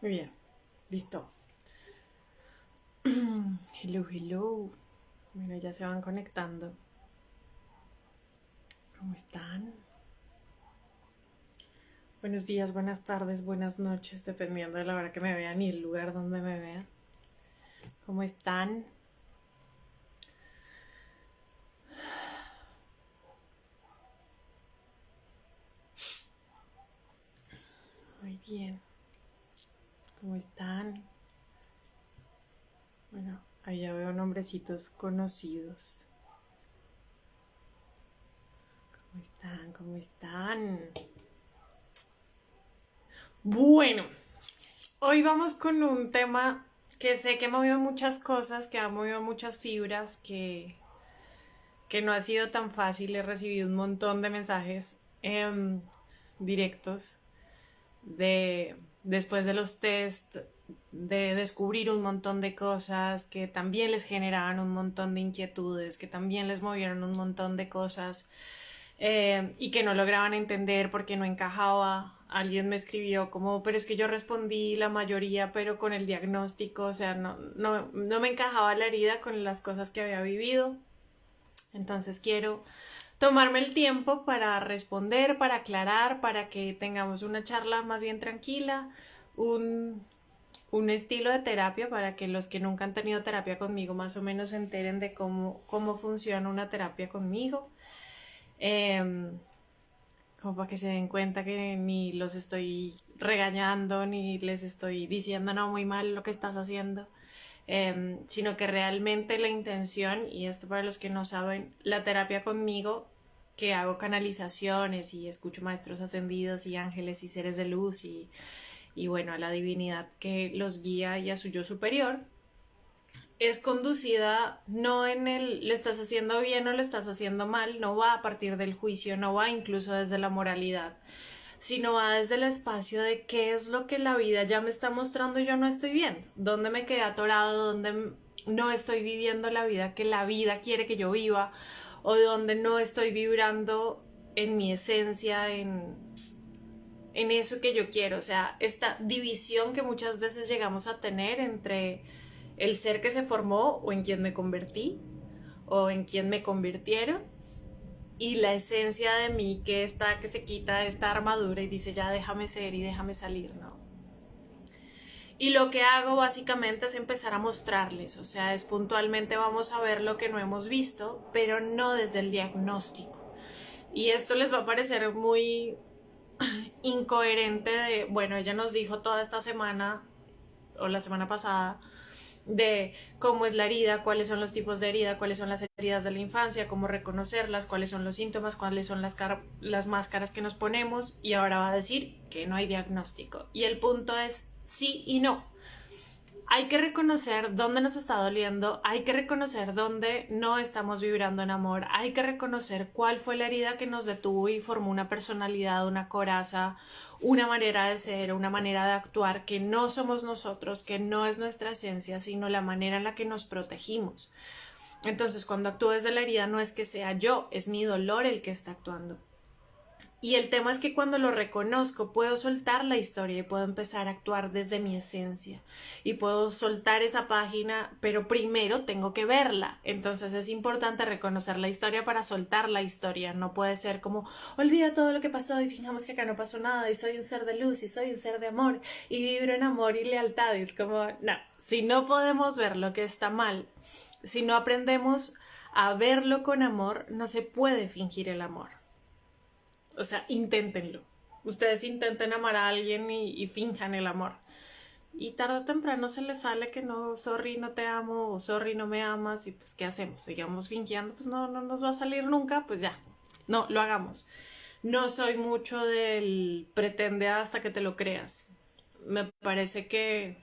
Muy bien, listo. Hello, hello. Bueno, ya se van conectando. ¿Cómo están? Buenos días, buenas tardes, buenas noches, dependiendo de la hora que me vean y el lugar donde me vean. ¿Cómo están? Muy bien. ¿Cómo están? Bueno, ahí ya veo nombrecitos conocidos. ¿Cómo están? ¿Cómo están? Bueno, hoy vamos con un tema que sé que ha movido muchas cosas, que ha movido muchas fibras, que no ha sido tan fácil. He recibido un montón de mensajes directos después de los test, de descubrir un montón de cosas que también les generaban un montón de inquietudes, que también les movieron un montón de cosas y que no lograban entender porque no encajaba. Alguien me escribió como, pero es que yo respondí la mayoría, pero con el diagnóstico, o sea, no me encajaba la herida con las cosas que había vivido. Entonces quiero tomarme el tiempo para responder, para aclarar, para que tengamos una charla más bien tranquila, un, un estilo de terapia para que los que nunca han tenido terapia conmigo más o menos se enteren de cómo funciona una terapia conmigo. Eh, Como para que se den cuenta que ni los estoy regañando, ni les estoy diciendo no, muy mal lo que estás haciendo, sino que realmente la intención, y esto para los que no saben, la terapia conmigo, que hago canalizaciones y escucho maestros ascendidos y ángeles y seres de luz y bueno, a la divinidad que los guía y a su yo superior, es conducida no en el lo estás haciendo bien o lo estás haciendo mal, no va a partir del juicio, no va incluso desde la moralidad, sino va desde el espacio de qué es lo que la vida ya me está mostrando y yo no estoy viendo, dónde me quedé atorado, dónde no estoy viviendo la vida que la vida quiere que yo viva, o dónde no estoy vibrando en mi esencia, en eso que yo quiero, o sea, esta división que muchas veces llegamos a tener entre el ser que se formó o en quien me convertí o en quien me convirtieron y la esencia de mí que está, que se quita esta armadura y dice ya déjame ser y déjame salir, ¿no? Y lo que hago básicamente es empezar a mostrarles, o sea, es puntualmente vamos a ver lo que no hemos visto, pero no desde el diagnóstico. Y esto les va a parecer muy incoherente de, bueno, ella nos dijo toda esta semana o la semana pasada de cómo es la herida, cuáles son los tipos de herida, cuáles son las heridas de la infancia, cómo reconocerlas, cuáles son los síntomas, cuáles son las máscaras que nos ponemos y ahora va a decir que no hay diagnóstico. Y el punto es sí y no. Hay que reconocer dónde nos está doliendo, hay que reconocer dónde no estamos vibrando en amor, hay que reconocer cuál fue la herida que nos detuvo y formó una personalidad, una coraza, una manera de ser, una manera de actuar que no somos nosotros, que no es nuestra esencia, sino la manera en la que nos protegimos. Entonces, cuando actúo desde la herida no es que sea yo, es mi dolor el que está actuando. Y el tema es que cuando lo reconozco puedo soltar la historia y puedo empezar a actuar desde mi esencia y puedo soltar esa página, pero primero tengo que verla. Entonces es importante reconocer la historia para soltar la historia. No puede ser como olvida todo lo que pasó y fijamos que acá no pasó nada y soy un ser de luz y soy un ser de amor y vibro en amor y lealtad. Y es como no, si no podemos ver lo que está mal, si no aprendemos a verlo con amor, no se puede fingir el amor. O sea, inténtenlo. Ustedes intenten amar a alguien y finjan el amor. Y tarde o temprano se les sale que no, sorry, no te amo, o sorry, no me amas, y pues, ¿qué hacemos? Sigamos fingiendo, pues no nos va a salir nunca, pues ya, no, lo hagamos. No soy mucho del pretende hasta que te lo creas. Me parece que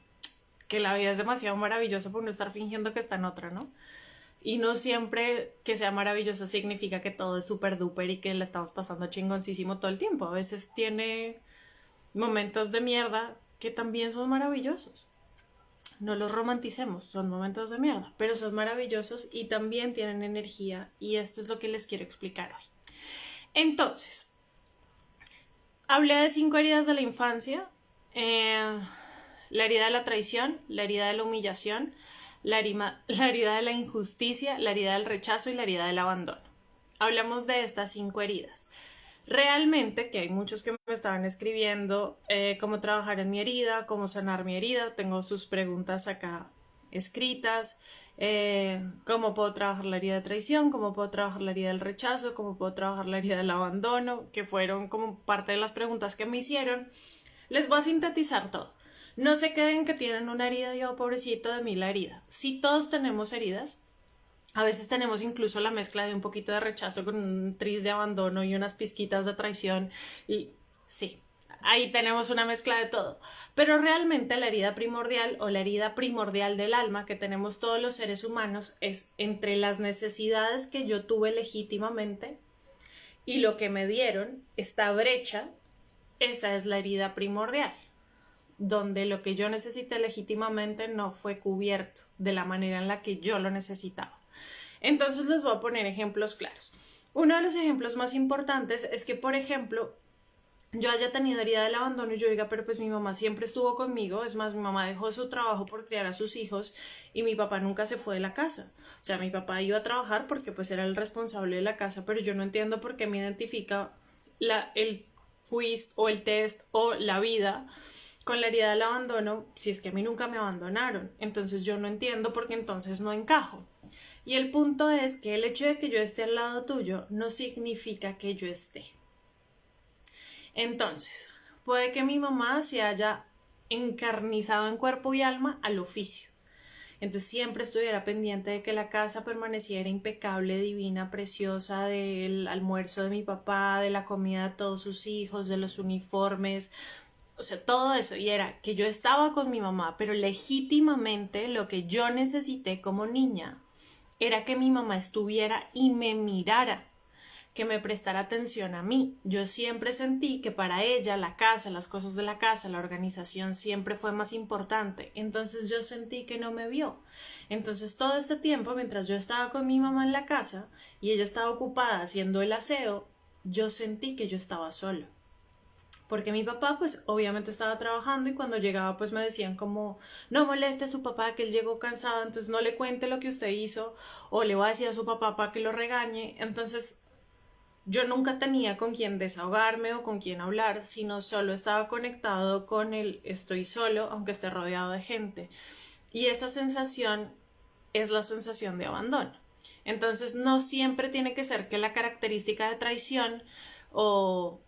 la vida es demasiado maravillosa por no estar fingiendo que está en otra, ¿no? Y no siempre que sea maravilloso significa que todo es súper duper y que la estamos pasando chingoncísimo todo el tiempo. A veces tiene momentos de mierda que también son maravillosos. No los romanticemos, son momentos de mierda, pero son maravillosos y también tienen energía y esto es lo que les quiero explicar hoy. Entonces, hablé de 5 heridas de la infancia. la herida de la traición, la herida de la humillación, la herida de la injusticia, la herida del rechazo y la herida del abandono. Hablamos de estas 5 heridas. Realmente, que hay muchos que me estaban escribiendo cómo trabajar en mi herida, cómo sanar mi herida, tengo sus preguntas acá escritas, cómo puedo trabajar la herida de traición, cómo puedo trabajar la herida del rechazo, cómo puedo trabajar la herida del abandono, que fueron como parte de las preguntas que me hicieron. Les voy a sintetizar todo. No se queden que tienen una herida y oh, pobrecito de mí la herida. Sí, todos tenemos heridas. A veces tenemos incluso la mezcla de un poquito de rechazo con un tris de abandono y unas pizquitas de traición. Y sí, ahí tenemos una mezcla de todo. Pero realmente la herida primordial o la herida primordial del alma que tenemos todos los seres humanos es entre las necesidades que yo tuve legítimamente y lo que me dieron, esta brecha, esa es la herida primordial, donde lo que yo necesité legítimamente no fue cubierto de la manera en la que yo lo necesitaba. Entonces les voy a poner ejemplos claros. Uno de los ejemplos más importantes es que, por ejemplo, yo haya tenido herida del abandono y yo diga, pero pues mi mamá siempre estuvo conmigo, es más, mi mamá dejó su trabajo por criar a sus hijos y mi papá nunca se fue de la casa. O sea, mi papá iba a trabajar porque pues era el responsable de la casa, pero yo no entiendo por qué me identifica el quiz o el test o la vida con la herida del abandono si es que a mí nunca me abandonaron. Entonces yo no entiendo por qué entonces no encajo. Y el punto es que el hecho de que yo esté al lado tuyo no significa que yo esté. Entonces, puede que mi mamá se haya encarnizado en cuerpo y alma al oficio. Entonces siempre estuviera pendiente de que la casa permaneciera impecable, divina, preciosa, del almuerzo de mi papá, de la comida de todos sus hijos, de los uniformes, o sea, todo eso. Y era que yo estaba con mi mamá, pero legítimamente lo que yo necesité como niña era que mi mamá estuviera y me mirara, que me prestara atención a mí. Yo siempre sentí que para ella la casa, las cosas de la casa, la organización siempre fue más importante. Entonces yo sentí que no me vio. Entonces todo este tiempo, mientras yo estaba con mi mamá en la casa y ella estaba ocupada haciendo el aseo, yo sentí que yo estaba solo. Porque mi papá pues obviamente estaba trabajando y cuando llegaba pues me decían como no moleste a su papá que él llegó cansado, entonces no le cuente lo que usted hizo o le va a decir a su papá para que lo regañe. Entonces yo nunca tenía con quién desahogarme o con quién hablar, sino solo estaba conectado con el estoy solo aunque esté rodeado de gente. Y esa sensación es la sensación de abandono. Entonces no siempre tiene que ser que la característica de traición o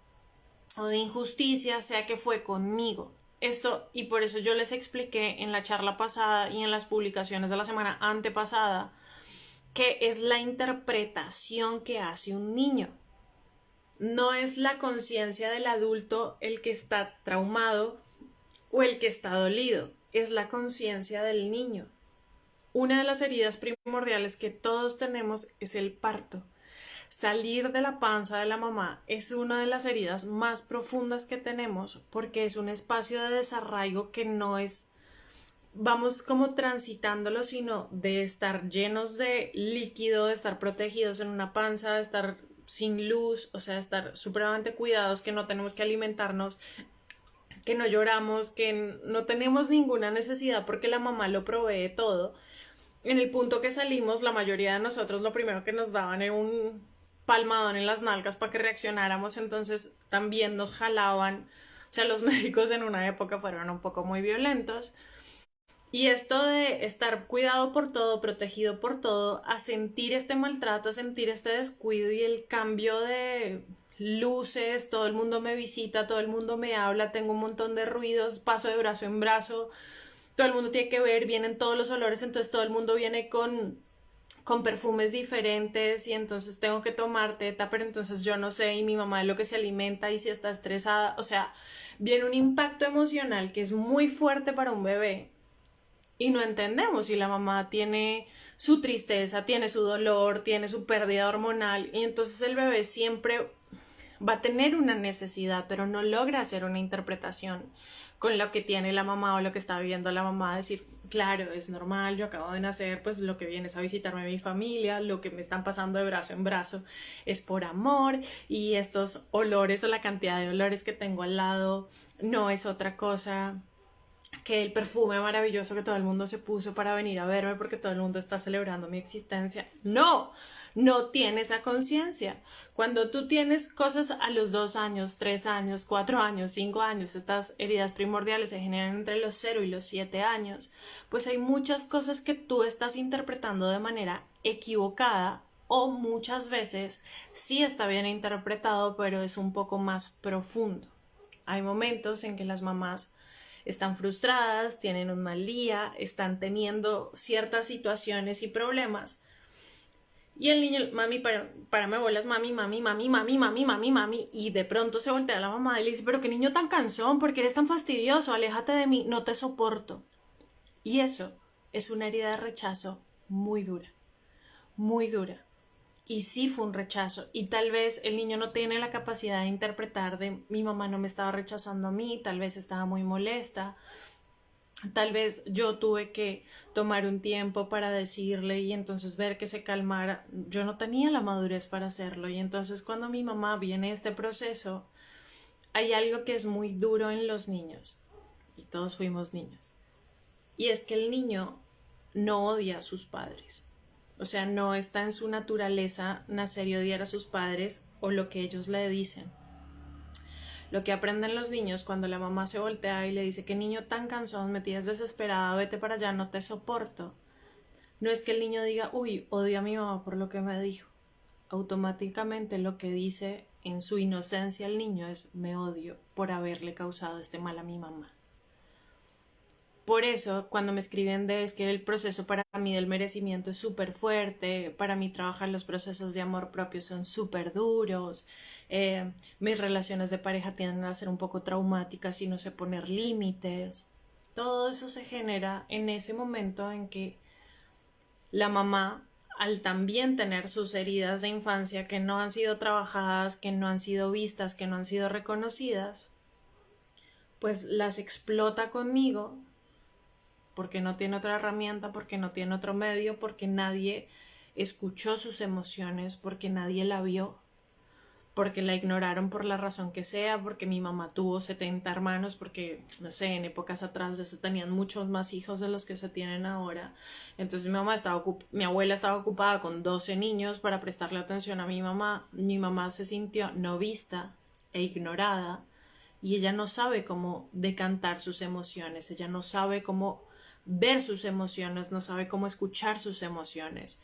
de injusticia sea que fue conmigo. Esto, y por eso yo les expliqué en la charla pasada y en las publicaciones de la semana antepasada, que es la interpretación que hace un niño. No es la conciencia del adulto el que está traumado o el que está dolido, es la conciencia del niño. Una de las heridas primordiales que todos tenemos es el parto. Salir de la panza de la mamá es una de las heridas más profundas que tenemos porque es un espacio de desarraigo que no es, vamos como transitándolo, sino de estar llenos de líquido, de estar protegidos en una panza, de estar sin luz, o sea, estar supremamente cuidados, que no tenemos que alimentarnos, que no lloramos, que no tenemos ninguna necesidad porque la mamá lo provee todo. En el punto que salimos, la mayoría de nosotros lo primero que nos daban era un palmadón en las nalgas para que reaccionáramos, entonces también nos jalaban, o sea, los médicos en una época fueron un poco muy violentos. Y esto de estar cuidado por todo, protegido por todo, a sentir este maltrato, a sentir este descuido y el cambio de luces, todo el mundo me visita, todo el mundo me habla, tengo un montón de ruidos, paso de brazo en brazo, todo el mundo tiene que ver, vienen todos los olores, entonces todo el mundo viene con perfumes diferentes y entonces tengo que tomar teta, pero entonces yo no sé y mi mamá es lo que se alimenta y si está estresada, o sea, viene un impacto emocional que es muy fuerte para un bebé y no entendemos si la mamá tiene su tristeza, tiene su dolor, tiene su pérdida hormonal y entonces el bebé siempre va a tener una necesidad, pero no logra hacer una interpretación con lo que tiene la mamá o lo que está viviendo la mamá, decir, claro, es normal, yo acabo de nacer, pues lo que viene es a visitarme a mi familia, lo que me están pasando de brazo en brazo es por amor y estos olores o la cantidad de olores que tengo al lado no es otra cosa que el perfume maravilloso que todo el mundo se puso para venir a verme porque todo el mundo está celebrando mi existencia. No, no tiene esa conciencia. Cuando tú tienes cosas a los 2 años, 3 años, 4 años, 5 años, estas heridas primordiales se generan entre los 0 y los 7 años, pues hay muchas cosas que tú estás interpretando de manera equivocada o muchas veces sí está bien interpretado, pero es un poco más profundo. Hay momentos en que las mamás están frustradas, tienen un mal día, están teniendo ciertas situaciones y problemas. Y el niño, mami, para me bolas, mami, mami, mami, mami, mami, mami, mami. Y de pronto se voltea a la mamá y le dice, pero qué niño tan cansón, ¿por qué eres tan fastidioso? Aléjate de mí, no te soporto. Y eso es una herida de rechazo muy dura, muy dura. Y sí fue un rechazo. Y tal vez el niño no tiene la capacidad de interpretar de mi mamá no me estaba rechazando a mí, tal vez estaba muy molesta, tal vez yo tuve que tomar un tiempo para decirle y entonces ver que se calmara. Yo no tenía la madurez para hacerlo y entonces cuando mi mamá viene este proceso, hay algo que es muy duro en los niños y todos fuimos niños. Y es que el niño no odia a sus padres. O sea, no está en su naturaleza nacer y odiar a sus padres o lo que ellos le dicen. Lo que aprenden los niños cuando la mamá se voltea y le dice, qué niño tan cansón, me tienes desesperada, vete para allá, no te soporto. No es que el niño diga, uy, odio a mi mamá por lo que me dijo. Automáticamente lo que dice en su inocencia el niño es, me odio por haberle causado este mal a mi mamá. Por eso, cuando me escriben de es que el proceso para mí del merecimiento es súper fuerte, para mí trabajar los procesos de amor propio son súper duros, mis relaciones de pareja tienden a ser un poco traumáticas y no sé poner límites. Todo eso se genera en ese momento en que la mamá, al también tener sus heridas de infancia que no han sido trabajadas, que no han sido vistas, que no han sido reconocidas, pues las explota conmigo porque no tiene otra herramienta, porque no tiene otro medio, porque nadie escuchó sus emociones, porque nadie la vio, porque la ignoraron por la razón que sea, porque mi mamá tuvo 70 hermanos, porque, no sé, en épocas atrás se tenían muchos más hijos de los que se tienen ahora. Entonces mi abuela estaba ocupada con 12 niños para prestarle atención a mi mamá se sintió no vista e ignorada, y ella no sabe cómo decantar sus emociones, ella no sabe cómo ver sus emociones, no sabe cómo escuchar sus emociones,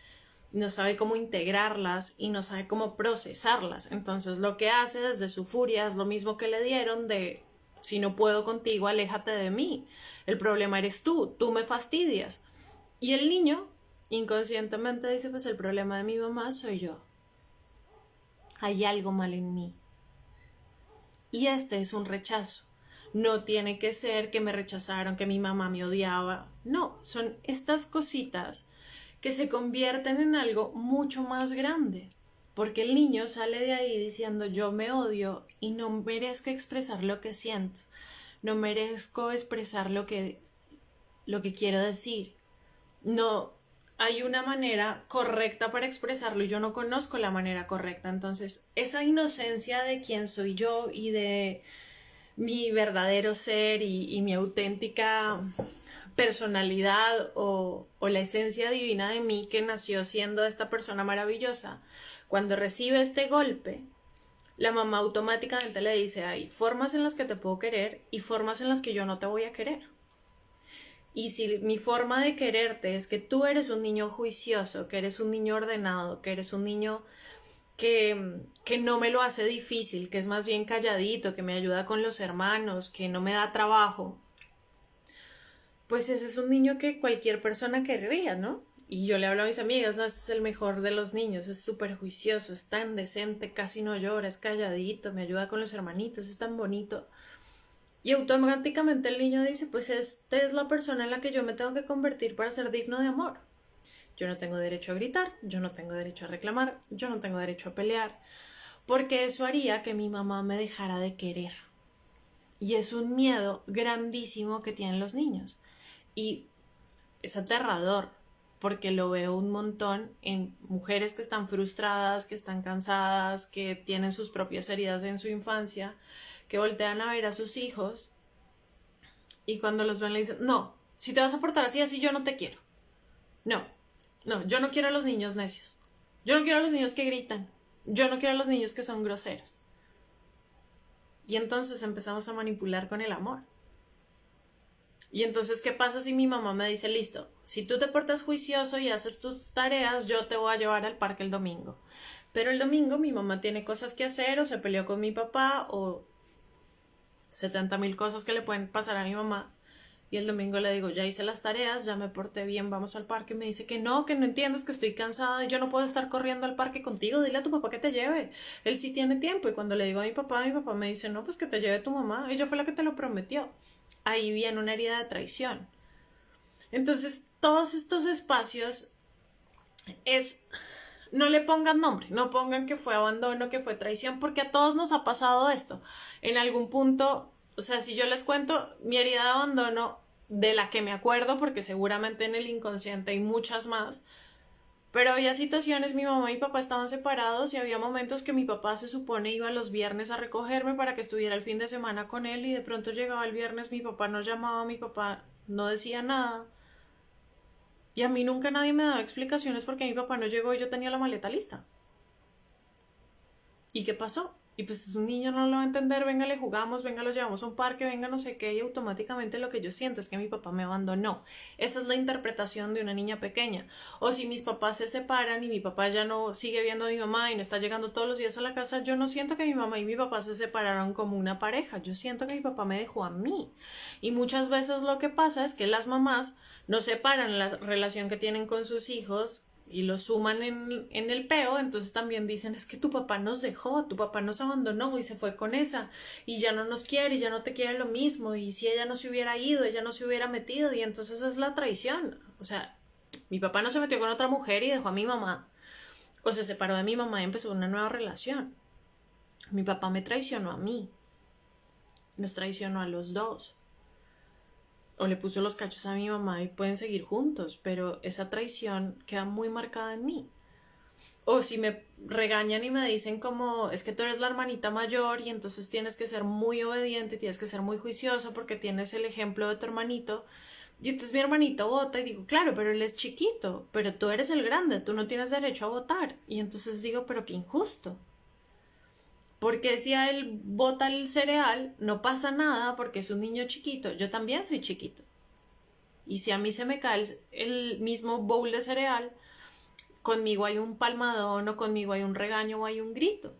no sabe cómo integrarlas y no sabe cómo procesarlas. Entonces lo que hace desde su furia es lo mismo que le dieron de si no puedo contigo, aléjate de mí. El problema eres tú me fastidias. Y el niño inconscientemente dice, pues el problema de mi mamá soy yo. Hay algo mal en mí. Y este es un rechazo. No tiene que ser que me rechazaron, que mi mamá me odiaba. No, son estas cositas que se convierten en algo mucho más grande. Porque el niño sale de ahí diciendo yo me odio y no merezco expresar lo que siento. No merezco expresar lo que quiero decir. No hay una manera correcta para expresarlo y yo no conozco la manera correcta. Entonces, esa inocencia de quién soy yo y de mi verdadero ser y mi auténtica personalidad o la esencia divina de mí que nació siendo esta persona maravillosa, cuando recibe este golpe, la mamá automáticamente le dice, hay formas en las que te puedo querer y formas en las que yo no te voy a querer. Y si mi forma de quererte es que tú eres un niño juicioso, que eres un niño ordenado, que eres un niño que no me lo hace difícil, que es más bien calladito, que me ayuda con los hermanos, que no me da trabajo, pues ese es un niño que cualquier persona querría, ¿no? Y yo le hablo a mis amigas, no, este es el mejor de los niños, es súper juicioso, es tan decente, casi no llora, es calladito, me ayuda con los hermanitos, es tan bonito. Y automáticamente el niño dice, pues esta es la persona en la que yo me tengo que convertir para ser digno de amor. Yo no tengo derecho a gritar, yo no tengo derecho a reclamar, yo no tengo derecho a pelear, porque eso haría que mi mamá me dejara de querer. Y es un miedo grandísimo que tienen los niños. Y es aterrador, porque lo veo un montón en mujeres que están frustradas, que están cansadas, que tienen sus propias heridas en su infancia, que voltean a ver a sus hijos Y cuando los ven le dicen, no, si te vas a portar así, así yo no te quiero. No, no, yo no quiero a los niños necios. Yo no quiero a los niños que gritan. Yo no quiero a los niños que son groseros. Y entonces empezamos a manipular con el amor. Y entonces, ¿qué pasa si mi mamá me dice, listo, si tú te portas juicioso y haces tus tareas, yo te voy a llevar al parque el domingo? Pero el domingo mi mamá tiene cosas que hacer, o se peleó con mi papá, o 70.000 cosas que le pueden pasar a mi mamá. Y el domingo le digo, ya hice las tareas, ya me porté bien, vamos al parque. Y me dice que no entiendes, que estoy cansada y yo no puedo estar corriendo al parque contigo. Dile a tu papá que te lleve. Él sí tiene tiempo. Y cuando le digo a mi papá me dice, no, pues que te lleve tu mamá. Ella fue la que te lo prometió. Ahí viene una herida de traición. Entonces, todos estos espacios es... No le pongan nombre, no pongan que fue abandono, que fue traición, porque a todos nos ha pasado esto. En algún punto, o sea, si yo les cuento mi herida de abandono, de la que me acuerdo, porque seguramente en el inconsciente hay muchas más, pero había situaciones, mi mamá y mi papá estaban separados y había momentos que mi papá se supone iba los viernes a recogerme para que estuviera el fin de semana con él y de pronto llegaba el viernes, mi papá no llamaba, mi papá no decía nada. Y a mí nunca nadie me daba explicaciones porque mi papá no llegó y yo tenía la maleta lista. ¿Y qué pasó? Y pues es un niño, no lo va a entender, venga, le jugamos, venga, lo llevamos a un parque, venga, no sé qué, y automáticamente lo que yo siento es que mi papá me abandonó. Esa es la interpretación de una niña pequeña. O si mis papás se separan y mi papá ya no sigue viendo a mi mamá y no está llegando todos los días a la casa, yo no siento que mi mamá y mi papá se separaron como una pareja, yo siento que mi papá me dejó a mí. Y muchas veces lo que pasa es que las mamás no separan la relación que tienen con sus hijos y lo suman en el peo, entonces también dicen, es que tu papá nos dejó, tu papá nos abandonó y se fue con esa, y ya no nos quiere, y ya no te quiere lo mismo, y si ella no se hubiera ido, ella no se hubiera metido, y entonces es la traición. O sea, mi papá no se metió con otra mujer y dejó a mi mamá, o se separó de mi mamá y empezó una nueva relación. Mi papá me traicionó a mí, nos traicionó a los dos, o le puso los cachos a mi mamá y pueden seguir juntos, pero esa traición queda muy marcada en mí. O si me regañan y me dicen como, es que tú eres la hermanita mayor y entonces tienes que ser muy obediente, tienes que ser muy juiciosa porque tienes el ejemplo de tu hermanito. Y entonces mi hermanito vota y digo, claro, pero él es chiquito, pero tú eres el grande, tú no tienes derecho a votar. Y entonces digo, pero qué injusto. Porque si a él vota el cereal, no pasa nada porque es un niño chiquito, yo también soy chiquito. Y si a mí se me cae el mismo bowl de cereal, conmigo hay un palmadón o conmigo hay un regaño o hay un grito.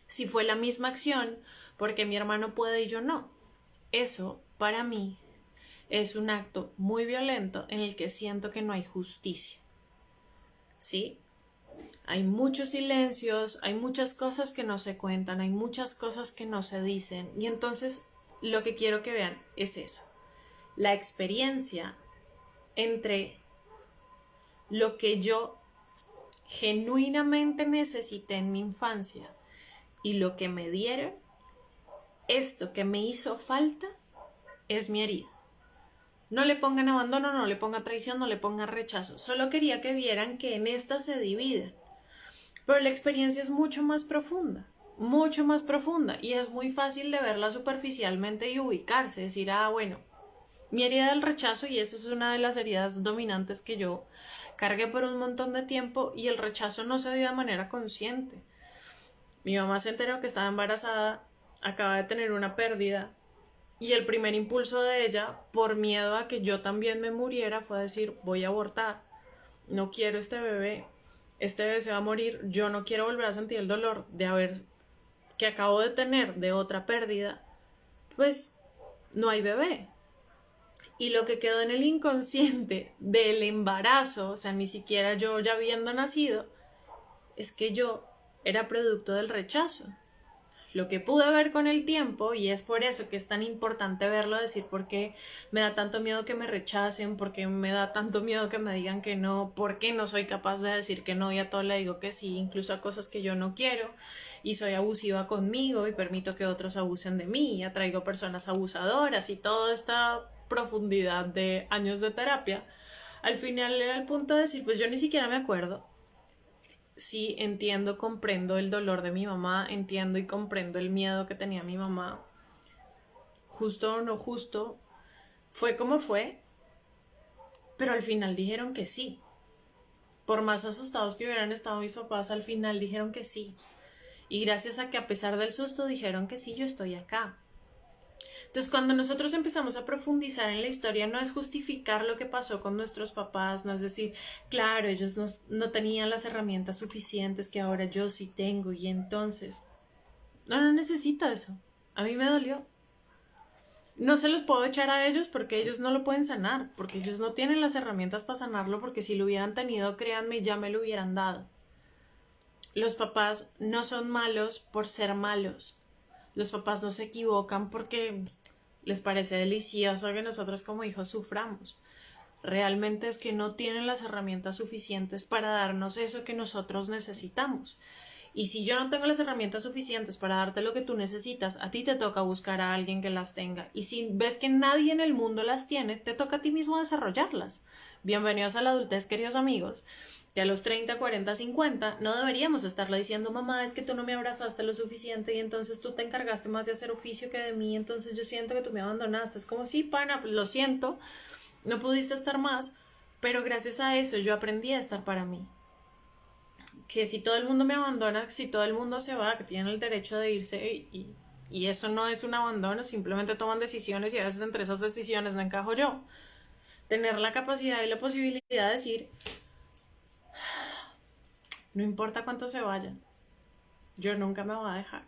Si fue la misma acción, porque mi hermano puede y yo no. Eso, para mí, es un acto muy violento en el que siento que no hay justicia. ¿Sí? Hay muchos silencios, hay muchas cosas que no se cuentan, hay muchas cosas que no se dicen. Y entonces lo que quiero que vean es eso. La experiencia entre lo que yo genuinamente necesité en mi infancia y lo que me dieron, esto que me hizo falta es mi herida. No le pongan abandono, no le pongan traición, no le pongan rechazo. Solo quería que vieran que en esta se dividen. Pero la experiencia es mucho más profunda y es muy fácil de verla superficialmente y ubicarse, decir, ah, bueno, mi herida del rechazo, y esa es una de las heridas dominantes que yo cargué por un montón de tiempo, y el rechazo no se dio de manera consciente. Mi mamá se enteró que estaba embarazada, acaba de tener una pérdida, y el primer impulso de ella, por miedo a que yo también me muriera, fue decir, voy a abortar, no quiero este bebé se va a morir, yo no quiero volver a sentir el dolor de haber, que acabo de tener, de otra pérdida, pues no hay bebé. Y lo que quedó en el inconsciente del embarazo, o sea, ni siquiera yo ya habiendo nacido, es que yo era producto del rechazo. Lo que pude ver con el tiempo, y es por eso que es tan importante verlo, decir por qué me da tanto miedo que me rechacen, por qué me da tanto miedo que me digan que no, por qué no soy capaz de decir que no y a todo le digo que sí, incluso a cosas que yo no quiero, y soy abusiva conmigo y permito que otros abusen de mí y atraigo personas abusadoras y toda esta profundidad de años de terapia. Al final era el punto de decir, pues yo ni siquiera me acuerdo. Sí, entiendo, comprendo el dolor de mi mamá, entiendo y comprendo el miedo que tenía mi mamá, justo o no justo, fue como fue, pero al final dijeron que sí. Por más asustados que hubieran estado mis papás, al final dijeron que sí. Y gracias a que a pesar del susto dijeron que sí, yo estoy acá. Entonces, cuando nosotros empezamos a profundizar en la historia, no es justificar lo que pasó con nuestros papás, no es decir, claro, ellos no tenían las herramientas suficientes que ahora yo sí tengo y entonces... No necesito eso. A mí me dolió. No se los puedo echar a ellos porque ellos no lo pueden sanar, porque ellos no tienen las herramientas para sanarlo, porque si lo hubieran tenido, créanme, ya me lo hubieran dado. Los papás no son malos por ser malos. Los papás no se equivocan porque les parece delicioso que nosotros como hijos suframos. Realmente es que no tienen las herramientas suficientes para darnos eso que nosotros necesitamos. Y si yo no tengo las herramientas suficientes para darte lo que tú necesitas, a ti te toca buscar a alguien que las tenga. Y si ves que nadie en el mundo las tiene, te toca a ti mismo desarrollarlas. Bienvenidos a la adultez, queridos amigos. Que a los 30, 40, 50 no deberíamos estarle diciendo, mamá, es que tú no me abrazaste lo suficiente y entonces tú te encargaste más de hacer oficio que de mí, entonces yo siento que tú me abandonaste. Es como, sí, pana, lo siento, no pudiste estar más, pero gracias a eso yo aprendí a estar para mí. Que si todo el mundo me abandona, si todo el mundo se va, que tienen el derecho de irse y eso no es un abandono, simplemente toman decisiones y a veces entre esas decisiones no encajo yo. Tener la capacidad y la posibilidad de decir, no importa cuánto se vayan, yo nunca me voy a dejar.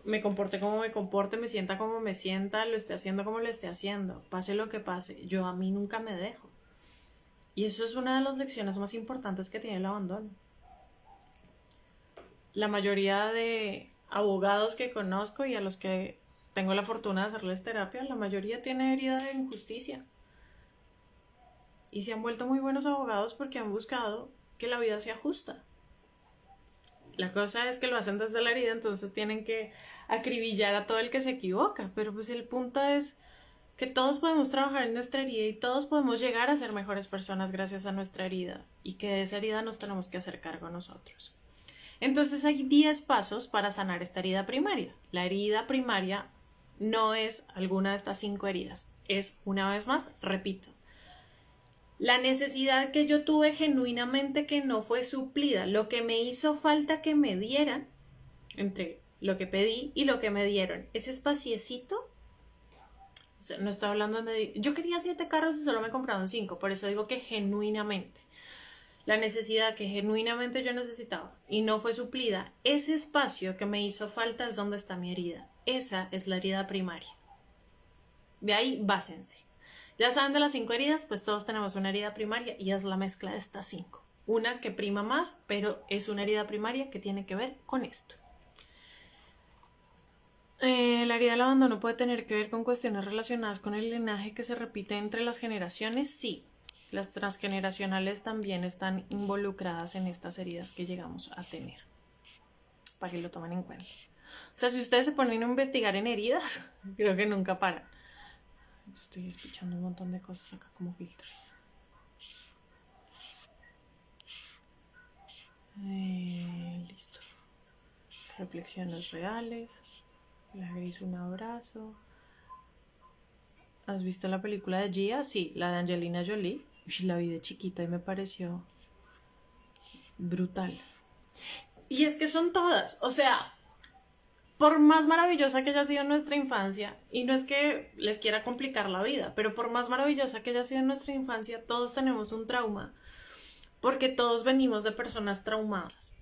Me comporte como me comporte, me sienta como me sienta, lo esté haciendo como lo esté haciendo, pase lo que pase, yo a mí nunca me dejo. Y eso es una de las lecciones más importantes que tiene el abandono. La mayoría de abogados que conozco y a los que tengo la fortuna de hacerles terapia, la mayoría tiene herida de injusticia. Y se han vuelto muy buenos abogados porque han buscado que la vida sea justa. La cosa es que lo hacen desde la herida, entonces tienen que acribillar a todo el que se equivoca. Pero pues el punto es que todos podemos trabajar en nuestra herida y todos podemos llegar a ser mejores personas gracias a nuestra herida. Y que de esa herida nos tenemos que hacer cargo nosotros. Entonces hay 10 pasos para sanar esta herida primaria. La herida primaria no es alguna de estas 5 heridas. Es, una vez más, repito, la necesidad que yo tuve genuinamente que no fue suplida, lo que me hizo falta que me dieran, entre lo que pedí y lo que me dieron, ese espaciecito, o sea, no estoy hablando de... Yo quería 7 carros y solo me compraron 5, por eso digo que genuinamente. La necesidad que genuinamente yo necesitaba y no fue suplida, ese espacio que me hizo falta es donde está mi herida. Esa es la herida primaria. De ahí básense. Ya saben de las 5 heridas, pues todos tenemos una herida primaria y es la mezcla de estas 5. Una que prima más, pero es una herida primaria que tiene que ver con esto. La herida del abandono puede tener que ver con cuestiones relacionadas con el linaje que se repite entre las generaciones, sí. Las transgeneracionales también están involucradas en estas heridas que llegamos a tener, para que lo tomen en cuenta. O sea, si ustedes se ponen a investigar en heridas, creo que nunca paran. Estoy escuchando un montón de cosas acá como filtros. Listo. Reflexiones reales. La gris, un abrazo. ¿Has visto la película de Gia? Sí, la de Angelina Jolie. La vi de chiquita y me pareció brutal. Y es que son todas, o sea, por más maravillosa que haya sido nuestra infancia, y no es que les quiera complicar la vida, pero por más maravillosa que haya sido nuestra infancia, todos tenemos un trauma, porque todos venimos de personas traumadas.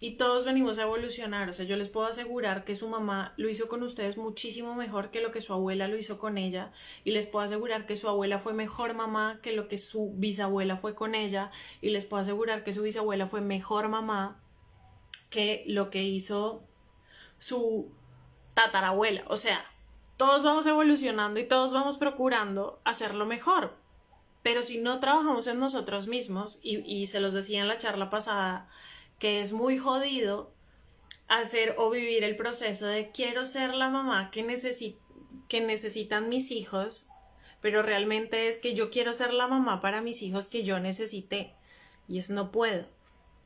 Y todos venimos a evolucionar, o sea, yo les puedo asegurar que su mamá lo hizo con ustedes muchísimo mejor que lo que su abuela lo hizo con ella, y les puedo asegurar que su abuela fue mejor mamá que lo que su bisabuela fue con ella, y les puedo asegurar que su bisabuela fue mejor mamá que lo que hizo su tatarabuela. O sea, todos vamos evolucionando y todos vamos procurando hacerlo mejor, pero si no trabajamos en nosotros mismos, y se los decía en la charla pasada, que es muy jodido hacer o vivir el proceso de quiero ser la mamá que necesitan mis hijos, pero realmente es que yo quiero ser la mamá para mis hijos que yo necesité, y eso no puedo.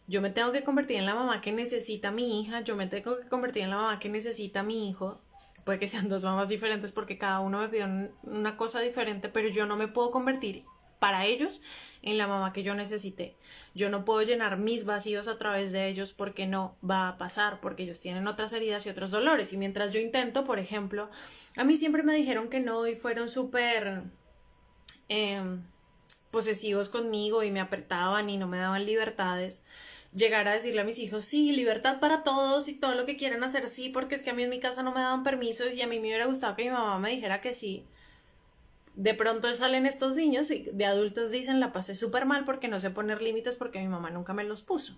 Yo me tengo que convertir en la mamá que necesita mi hija, yo me tengo que convertir en la mamá que necesita mi hijo, puede que sean dos mamás diferentes porque cada uno me pide una cosa diferente, pero yo no me puedo convertir para ellos en la mamá que yo necesité. Yo no puedo llenar mis vacíos a través de ellos porque no va a pasar, porque ellos tienen otras heridas y otros dolores. Y mientras yo intento, por ejemplo, a mí siempre me dijeron que no y fueron súper posesivos conmigo y me apretaban y no me daban libertades. Llegar a decirle a mis hijos, sí, libertad para todos y todo lo que quieran hacer, sí, porque es que a mí en mi casa no me daban permiso y a mí me hubiera gustado que mi mamá me dijera que sí. De pronto salen estos niños y de adultos dicen la pasé súper mal porque no sé poner límites porque mi mamá nunca me los puso.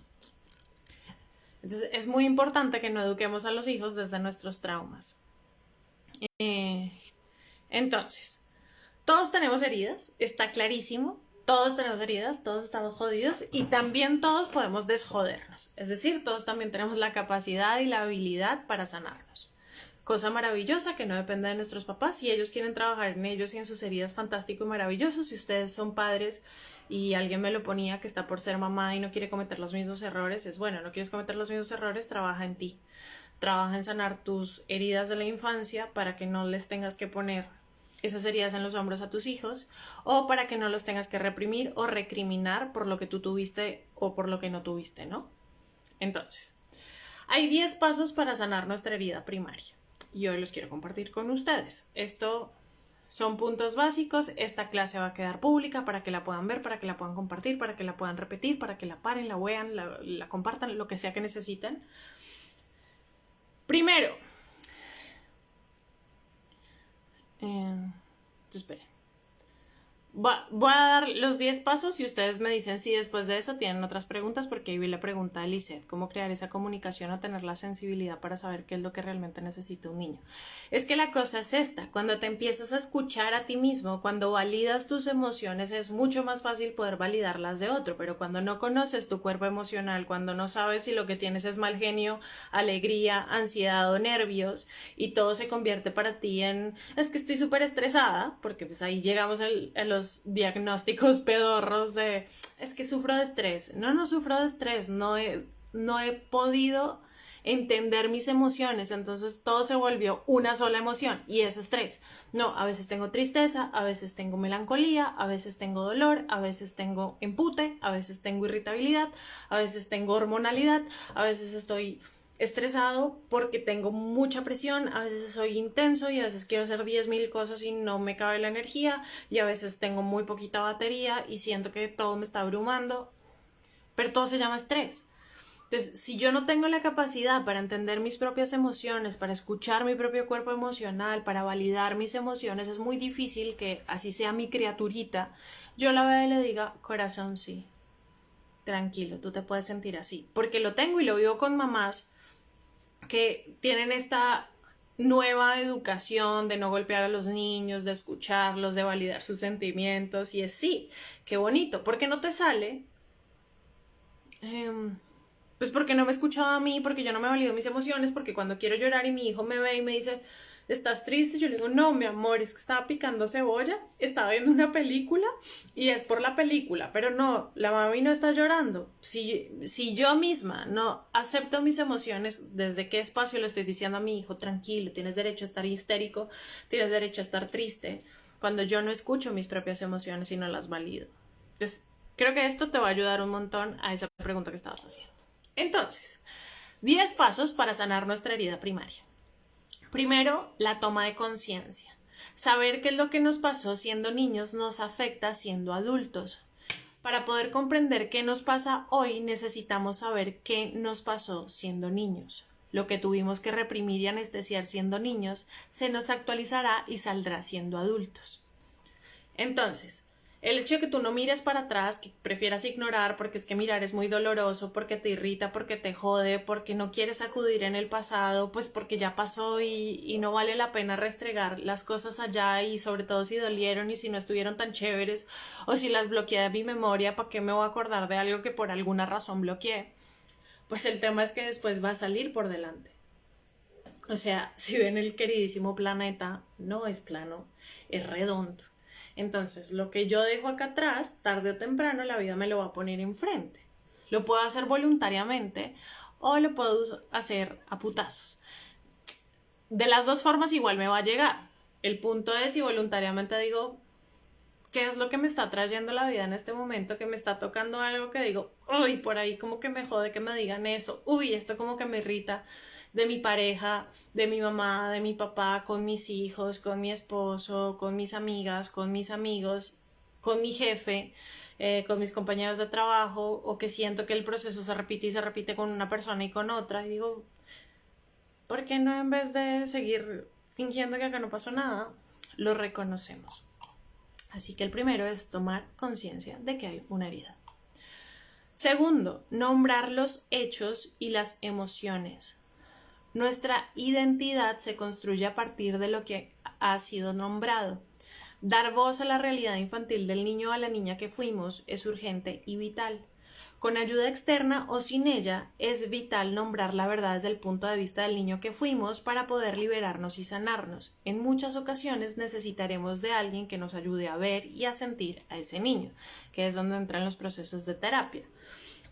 Entonces es muy importante que no eduquemos a los hijos desde nuestros traumas. Entonces, todos tenemos heridas, está clarísimo. Todos tenemos heridas, todos estamos jodidos y también todos podemos desjodernos. Es decir, todos también tenemos la capacidad y la habilidad para sanarnos. Cosa maravillosa que no depende de nuestros papás. Si ellos quieren trabajar en ellos y en sus heridas, fantástico y maravilloso. Si ustedes son padres y alguien me lo ponía que está por ser mamá y no quiere cometer los mismos errores, es bueno, no quieres cometer los mismos errores, trabaja en ti. Trabaja en sanar tus heridas de la infancia para que no les tengas que poner esas heridas en los hombros a tus hijos o para que no los tengas que reprimir o recriminar por lo que tú tuviste o por lo que no tuviste, ¿no? Entonces, hay 10 pasos para sanar nuestra herida primaria y hoy los quiero compartir con ustedes. Esto son puntos básicos. Esta clase va a quedar pública para que la puedan ver, para que la puedan compartir, para que la puedan repetir, para que la paren, la vean, la compartan, lo que sea que necesiten. Primero, esperen. Voy a dar los 10 pasos y ustedes me dicen si después de eso tienen otras preguntas, porque ahí vi la pregunta de Lisette, cómo crear esa comunicación o tener la sensibilidad para saber qué es lo que realmente necesita un niño. Es que la cosa es esta, cuando te empiezas a escuchar a ti mismo, cuando validas tus emociones, es mucho más fácil poder validar las de otro, pero cuando no conoces tu cuerpo emocional, cuando no sabes si lo que tienes es mal genio, alegría, ansiedad o nervios, y todo se convierte para ti en, es que estoy súper estresada, porque pues ahí llegamos a los diagnósticos pedorros de es que sufro de estrés. No sufro de estrés, no he podido entender mis emociones, entonces todo se volvió una sola emoción y es estrés. No, a veces tengo tristeza, a veces tengo melancolía, a veces tengo dolor, a veces tengo empute, a veces tengo irritabilidad, a veces tengo hormonalidad, a veces estoy estresado porque tengo mucha presión, a veces soy intenso y a veces quiero hacer 10.000 cosas y no me cabe la energía y a veces tengo muy poquita batería y siento que todo me está abrumando, pero todo se llama estrés. Entonces, si yo no tengo la capacidad para entender mis propias emociones, para escuchar mi propio cuerpo emocional, para validar mis emociones, es muy difícil que, así sea mi criaturita, yo la vea y le diga, corazón, sí, tranquilo, tú te puedes sentir así, porque lo tengo y lo vivo con mamás que tienen esta nueva educación de no golpear a los niños, de escucharlos, de validar sus sentimientos, y es sí, qué bonito. ¿Por qué no te sale? Pues porque no me he escuchado a mí, porque yo no me valido mis emociones, porque cuando quiero llorar y mi hijo me ve y me dice, ¿estás triste? Yo le digo, no, mi amor, es que estaba picando cebolla, estaba viendo una película y es por la película, pero no, la mami no está llorando. Si yo misma no acepto mis emociones, ¿desde qué espacio le estoy diciendo a mi hijo, tranquilo, tienes derecho a estar histérico, tienes derecho a estar triste, cuando yo no escucho mis propias emociones y no las valido? Entonces, creo que esto te va a ayudar un montón a esa pregunta que estabas haciendo. Entonces, 10 pasos para sanar nuestra herida primaria. Primero, la toma de conciencia. Saber qué es lo que nos pasó siendo niños nos afecta siendo adultos. Para poder comprender qué nos pasa hoy, necesitamos saber qué nos pasó siendo niños. Lo que tuvimos que reprimir y anestesiar siendo niños se nos actualizará y saldrá siendo adultos. Entonces, el hecho de que tú no mires para atrás, que prefieras ignorar porque es que mirar es muy doloroso, porque te irrita, porque te jode, porque no quieres acudir en el pasado, pues porque ya pasó y no vale la pena restregar las cosas allá y sobre todo si dolieron y si no estuvieron tan chéveres o si las bloqueé de mi memoria, ¿para qué me voy a acordar de algo que por alguna razón bloqueé? Pues el tema es que después va a salir por delante. O sea, si ven el queridísimo planeta, no es plano, es redondo. Entonces, lo que yo dejo acá atrás, tarde o temprano, la vida me lo va a poner enfrente. Lo puedo hacer voluntariamente o lo puedo hacer a putazos. de las dos formas igual me va a llegar. El punto es si voluntariamente digo, ¿qué es lo que me está trayendo la vida en este momento? Que me está tocando algo que digo, uy, por ahí como que me jode que me digan eso, uy, esto como que me irrita de mi pareja, de mi mamá, de mi papá, con mis hijos, con mi esposo, con mis amigas, con mis amigos, con mi jefe, con mis compañeros de trabajo, o que siento que el proceso se repite y se repite con una persona y con otra, y digo, ¿por qué no en vez de seguir fingiendo que acá no pasó nada, lo reconocemos? Así que el primero es tomar conciencia de que hay una herida. Segundo, nombrar los hechos y las emociones. Nuestra identidad se construye a partir de lo que ha sido nombrado. Dar voz a la realidad infantil del niño o a la niña que fuimos es urgente y vital. Con ayuda externa o sin ella, es vital nombrar la verdad desde el punto de vista del niño que fuimos para poder liberarnos y sanarnos. En muchas ocasiones necesitaremos de alguien que nos ayude a ver y a sentir a ese niño, que es donde entran los procesos de terapia.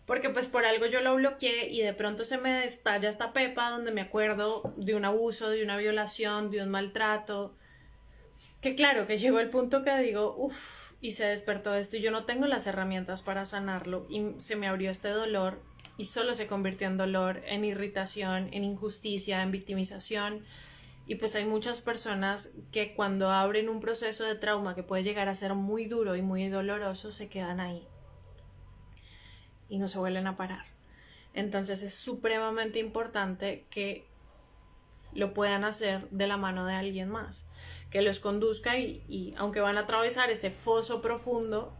Porque pues por algo yo lo bloqueé y de pronto se me estalla esta pepa donde me acuerdo de un abuso, de una violación, de un maltrato, que claro, que llegó el punto que digo, uff, y se despertó esto y yo no tengo las herramientas para sanarlo y se me abrió este dolor y solo se convirtió en dolor, en irritación, en injusticia, en victimización. Y pues hay muchas personas que cuando abren un proceso de trauma que puede llegar a ser muy duro y muy doloroso, se quedan ahí y no se vuelven a parar. Entonces es supremamente importante que lo puedan hacer de la mano de alguien más, que los conduzca y aunque van a atravesar este foso profundo,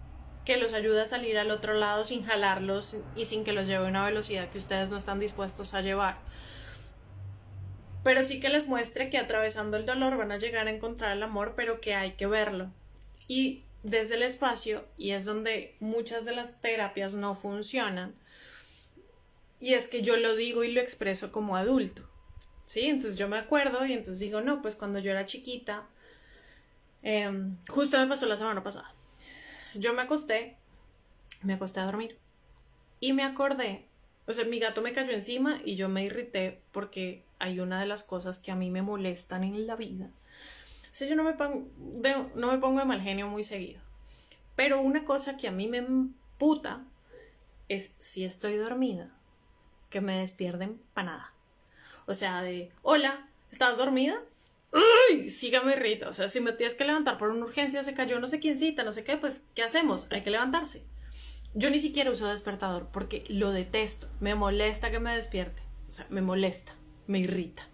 que los ayude a salir al otro lado sin jalarlos y sin que los lleve a una velocidad que ustedes no están dispuestos a llevar. Pero sí que les muestre que atravesando el dolor van a llegar a encontrar el amor, pero que hay que verlo. Y desde el espacio, y es donde muchas de las terapias no funcionan, y es que yo lo digo y lo expreso como adulto. ¿Sí? Entonces yo me acuerdo y entonces digo, no, pues cuando yo era chiquita, justo me pasó la semana pasada. Yo me acosté a dormir y me acordé, o sea, mi gato me cayó encima y yo me irrité porque hay una de las cosas que a mí me molestan en la vida. O sea, yo no me pongo de mal genio muy seguido, pero una cosa que a mí me emputa es si estoy dormida, que me despierten para nada. O sea, de, hola, ¿estás dormida? ¡Uy! Sígame irrita. O sea, si me tienes que levantar por una urgencia, se cayó no sé quiéncita, no sé qué, pues, ¿qué hacemos? Hay que levantarse. Yo ni siquiera uso despertador porque lo detesto. Me molesta que me despierte. O sea, me molesta, me irrita.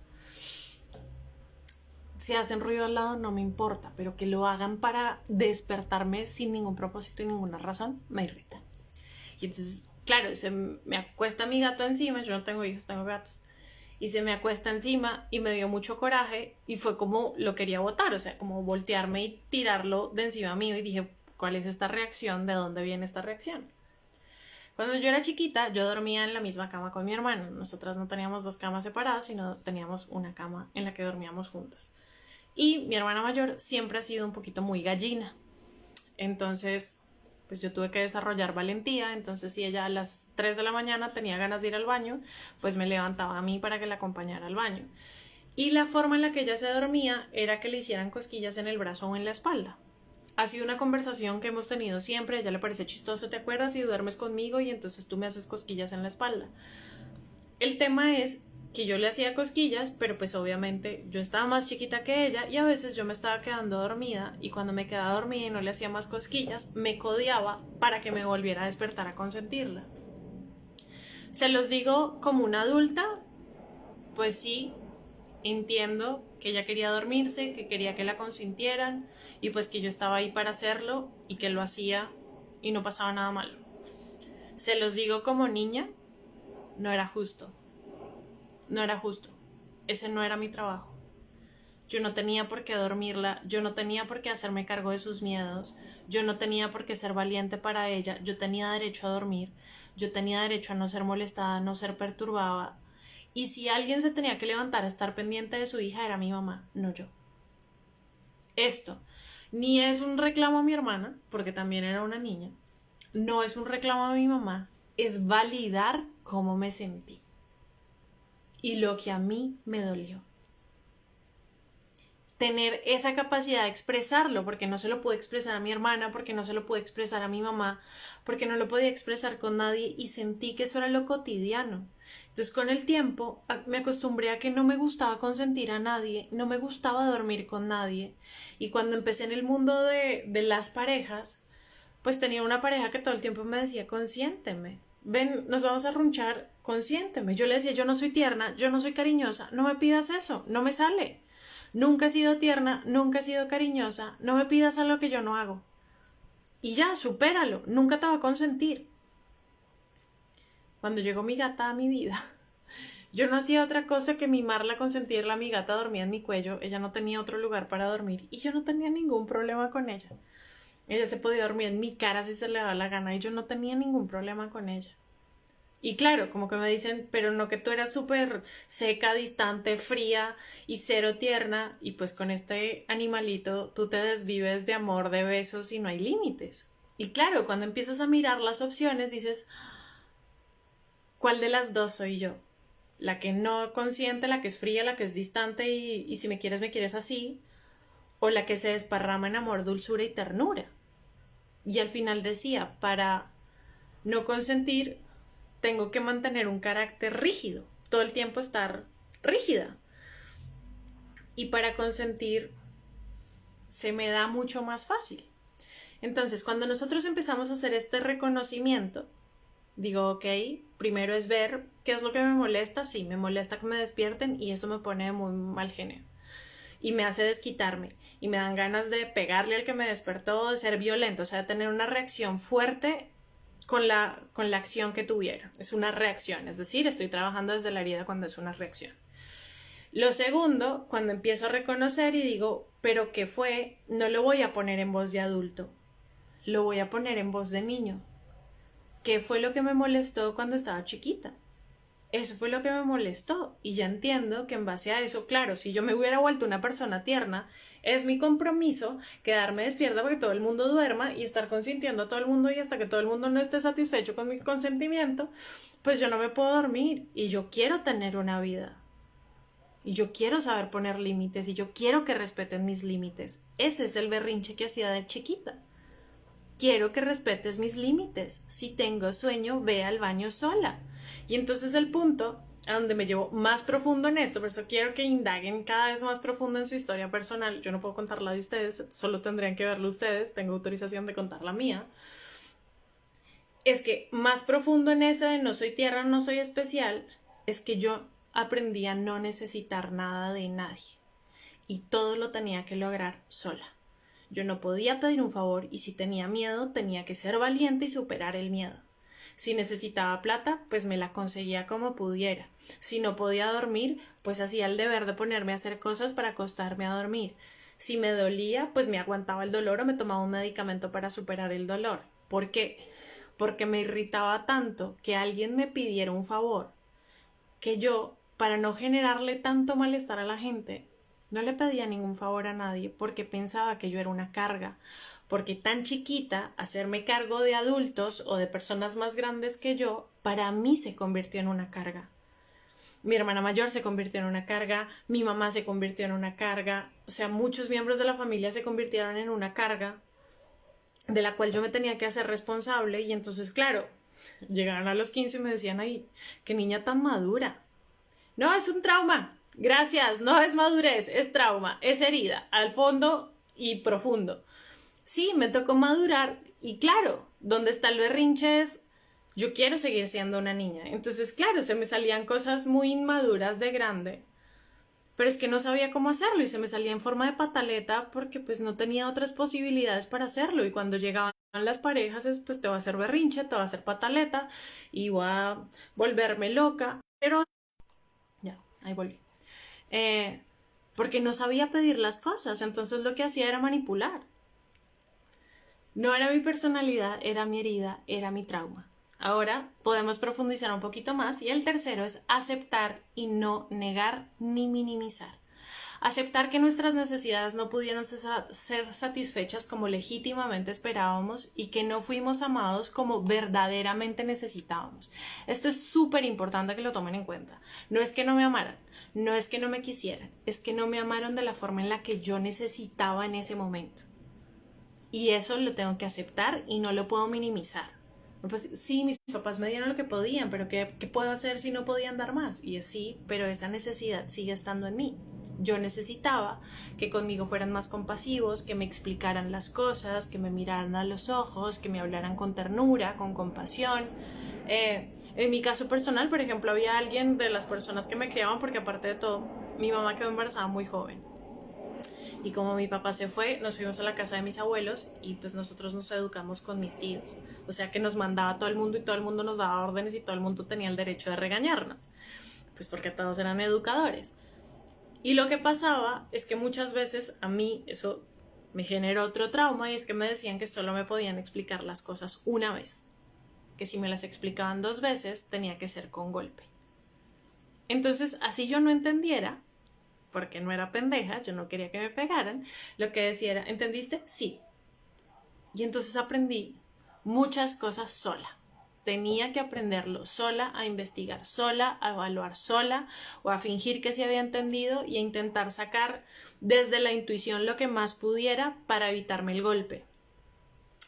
Si hacen ruido al lado, no me importa, pero que lo hagan para despertarme sin ningún propósito y ninguna razón, me irrita. Y entonces, claro, se me acuesta mi gato encima, yo no tengo hijos, tengo gatos. Y se me acuesta encima y me dio mucho coraje y fue como lo quería botar, o sea, como voltearme y tirarlo de encima mío y dije, ¿cuál es esta reacción? ¿De dónde viene esta reacción? Cuando yo era chiquita, yo dormía en la misma cama con mi hermano. Nosotras no teníamos dos camas separadas, sino teníamos una cama en la que dormíamos juntas. Y mi hermana mayor siempre ha sido un poquito muy gallina. Entonces, pues yo tuve que desarrollar valentía, entonces si ella a las 3 de la mañana tenía ganas de ir al baño, pues me levantaba a mí para que la acompañara al baño. Y la forma en la que ella se dormía era que le hicieran cosquillas en el brazo o en la espalda. Ha sido una conversación que hemos tenido siempre, a ella le parece chistoso, ¿te acuerdas? Si duermes conmigo y entonces tú me haces cosquillas en la espalda. El tema es que yo le hacía cosquillas, pero pues obviamente yo estaba más chiquita que ella y a veces yo me estaba quedando dormida y cuando me quedaba dormida y no le hacía más cosquillas, me codeaba para que me volviera a despertar a consentirla. Se los digo como una adulta, pues sí, entiendo que ella quería dormirse, que quería que la consintieran y pues que yo estaba ahí para hacerlo y que lo hacía y no pasaba nada malo. Se los digo como niña, no era justo. No era justo. Ese no era mi trabajo. Yo no tenía por qué dormirla, yo no tenía por qué hacerme cargo de sus miedos, yo no tenía por qué ser valiente para ella, yo tenía derecho a dormir, yo tenía derecho a no ser molestada, a no ser perturbada. Y si alguien se tenía que levantar a estar pendiente de su hija era mi mamá, no yo. Esto ni es un reclamo a mi hermana, porque también era una niña, no es un reclamo a mi mamá, es validar cómo me sentí y lo que a mí me dolió. tener esa capacidad de expresarlo, porque no se lo pude expresar a mi hermana, porque no se lo pude expresar a mi mamá, porque no lo podía expresar con nadie y sentí que eso era lo cotidiano. Entonces con el tiempo me acostumbré a que no me gustaba consentir a nadie, no me gustaba dormir con nadie y cuando empecé en el mundo de las parejas, pues tenía una pareja que todo el tiempo me decía, consiénteme, ven, nos vamos a runchar, consiénteme. Yo le decía, yo no soy tierna, yo no soy cariñosa, no me pidas eso, no me sale. Nunca he sido tierna, nunca he sido cariñosa, no me pidas algo que yo no hago. Y ya, supéralo, nunca te va a consentir. Cuando llegó mi gata a mi vida, yo no hacía otra cosa que mimarla, consentirla, mi gata dormía en mi cuello, ella no tenía otro lugar para dormir y yo no tenía ningún problema con ella. Ella se podía dormir en mi cara si se le daba la gana y yo no tenía ningún problema con ella. Y claro, como que me dicen, pero no que tú eras súper seca, distante, fría y cero tierna, y pues con este animalito tú te desvives de amor, de besos y no hay límites. Y claro, cuando empiezas a mirar las opciones dices, ¿cuál de las dos soy yo? La que no consiente, la que es fría, la que es distante y si me quieres así, o la que se desparrama en amor, dulzura y ternura. Y al final decía, para no consentir, tengo que mantener un carácter rígido, todo el tiempo estar rígida. Y para consentir se me da mucho más fácil. Entonces, cuando nosotros empezamos a hacer este reconocimiento, digo, ok, primero es ver qué es lo que me molesta. Sí, me molesta que me despierten y esto me pone de muy mal genio. Y me hace desquitarme. Y me dan ganas de pegarle al que me despertó, de ser violento, o sea, de tener una reacción fuerte con la acción que tuviera. Es una reacción, es decir, estoy trabajando desde la herida cuando es una reacción. Lo segundo, cuando empiezo a reconocer y digo, pero ¿qué fue? No lo voy a poner en voz de adulto, lo voy a poner en voz de niño. ¿Qué fue lo que me molestó cuando estaba chiquita? Eso fue lo que me molestó y ya entiendo que en base a eso, claro, si yo me hubiera vuelto una persona tierna, es mi compromiso quedarme despierta para que todo el mundo duerma y estar consintiendo a todo el mundo y hasta que todo el mundo no esté satisfecho con mi consentimiento, pues yo no me puedo dormir y yo quiero tener una vida. Y yo quiero saber poner límites y yo quiero que respeten mis límites. Ese es el berrinche que hacía de chiquita. Quiero que respetes mis límites. Si tengo sueño, ve al baño sola. Y entonces el punto a donde me llevo más profundo en esto, por eso quiero que indaguen cada vez más profundo en su historia personal. Yo no puedo contar la de ustedes, solo tendrían que verlo ustedes, tengo autorización de contar la mía. Es que más profundo en ese de no soy tierra, no soy especial, es que yo aprendí a no necesitar nada de nadie. Y todo lo tenía que lograr sola. Yo no podía pedir un favor y si tenía miedo tenía que ser valiente y superar el miedo. Si necesitaba plata, pues me la conseguía como pudiera. Si no podía dormir, pues hacía el deber de ponerme a hacer cosas para acostarme a dormir. Si me dolía, pues me aguantaba el dolor o me tomaba un medicamento para superar el dolor. ¿Por qué? Porque me irritaba tanto que alguien me pidiera un favor que yo, para no generarle tanto malestar a la gente, no le pedía ningún favor a nadie porque pensaba que yo era una carga, porque tan chiquita hacerme cargo de adultos o de personas más grandes que yo, para mí se convirtió en una carga. Mi hermana mayor se convirtió en una carga, mi mamá se convirtió en una carga, o sea, muchos miembros de la familia se convirtieron en una carga de la cual yo me tenía que hacer responsable y entonces, claro, llegaron a los 15 y me decían, ay, qué niña tan madura. No, es un trauma. Gracias, no es madurez, es trauma, es herida, al fondo y profundo. Sí, me tocó madurar y claro, donde está el berrinche es, yo quiero seguir siendo una niña. Entonces, claro, se me salían cosas muy inmaduras de grande, pero es que no sabía cómo hacerlo y se me salía en forma de pataleta porque pues no tenía otras posibilidades para hacerlo y cuando llegaban las parejas es pues te va a hacer berrinche, te va a hacer pataleta y voy a volverme loca, pero ya, ahí volví. Eh, Porque no sabía pedir las cosas, entonces lo que hacía era manipular. No era mi personalidad, era mi herida, era mi trauma. Ahora podemos profundizar un poquito más y el tercero es aceptar y no negar ni minimizar. Aceptar que nuestras necesidades no pudieron ser satisfechas como legítimamente esperábamos y que no fuimos amados como verdaderamente necesitábamos. Esto es súper importante que lo tomen en cuenta. No es que no me amaran, no es que no me quisieran, es que no me amaron de la forma en la que yo necesitaba en ese momento. Y eso lo tengo que aceptar y no lo puedo minimizar. Pues sí, mis papás me dieron lo que podían, pero ¿qué puedo hacer si no podían dar más? Y es sí, pero esa necesidad sigue estando en mí. Yo necesitaba que conmigo fueran más compasivos, que me explicaran las cosas, que me miraran a los ojos, que me hablaran con ternura, con compasión. En mi caso personal, por ejemplo, había alguien de las personas que me criaban, porque aparte de todo, mi mamá quedó embarazada muy joven. Y como mi papá se fue, nos fuimos a la casa de mis abuelos y pues nosotros nos educamos con mis tíos. O sea que nos mandaba todo el mundo y todo el mundo nos daba órdenes y todo el mundo tenía el derecho de regañarnos. Pues porque todos eran educadores. Y lo que pasaba es que muchas veces a mí eso me generó otro trauma y es que me decían que solo me podían explicar las cosas una vez. Que si me las explicaban 2 veces tenía que ser con golpe. Entonces, así yo no entendiera, porque no era pendeja, yo no quería que me pegaran, lo que decía era, ¿entendiste? Sí. Y entonces aprendí muchas cosas sola. Tenía que aprenderlo sola, a investigar sola, a evaluar sola o a fingir que sí había entendido y a intentar sacar desde la intuición lo que más pudiera para evitarme el golpe.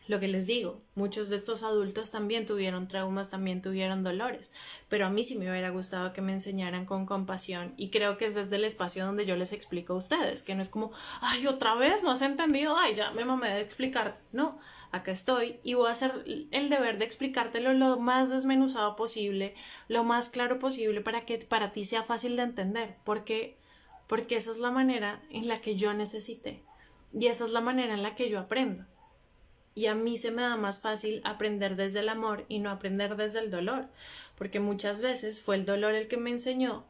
Lo que les digo, muchos de estos adultos también tuvieron traumas, también tuvieron dolores, pero a mí sí me hubiera gustado que me enseñaran con compasión y creo que es desde el espacio donde yo les explico a ustedes, que no es como, ay, otra vez no has entendido, ay, ya me mamé de explicar, no, acá estoy y voy a hacer el deber de explicártelo lo más desmenuzado posible, lo más claro posible para que para ti sea fácil de entender, porque esa es la manera en la que yo necesité y esa es la manera en la que yo aprendo. Y a mí se me da más fácil aprender desde el amor y no aprender desde el dolor, porque muchas veces fue el dolor el que me enseñó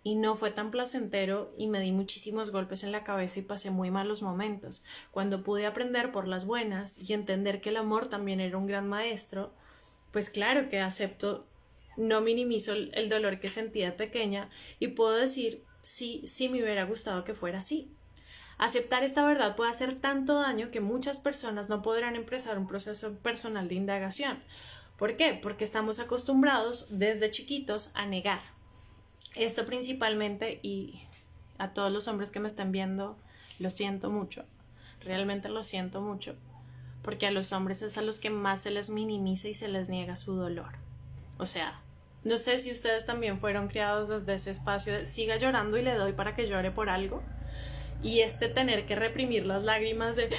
y no fue tan placentero y me di muchísimos golpes en la cabeza y pasé muy malos momentos. Cuando pude aprender por las buenas y entender que el amor también era un gran maestro, pues claro que acepto, no minimizo el dolor que sentí de pequeña y puedo decir, sí, sí me hubiera gustado que fuera así. Aceptar esta verdad puede hacer tanto daño que muchas personas no podrán empezar un proceso personal de indagación. ¿Por qué? Porque estamos acostumbrados desde chiquitos a negar. Esto principalmente, y a todos los hombres que me están viendo, lo siento mucho. Realmente lo siento mucho. Porque a los hombres es a los que más se les minimiza y se les niega su dolor. O sea, no sé si ustedes también fueron criados desde ese espacio de siga llorando y le doy para que llore por algo. Y tener que reprimir las lágrimas de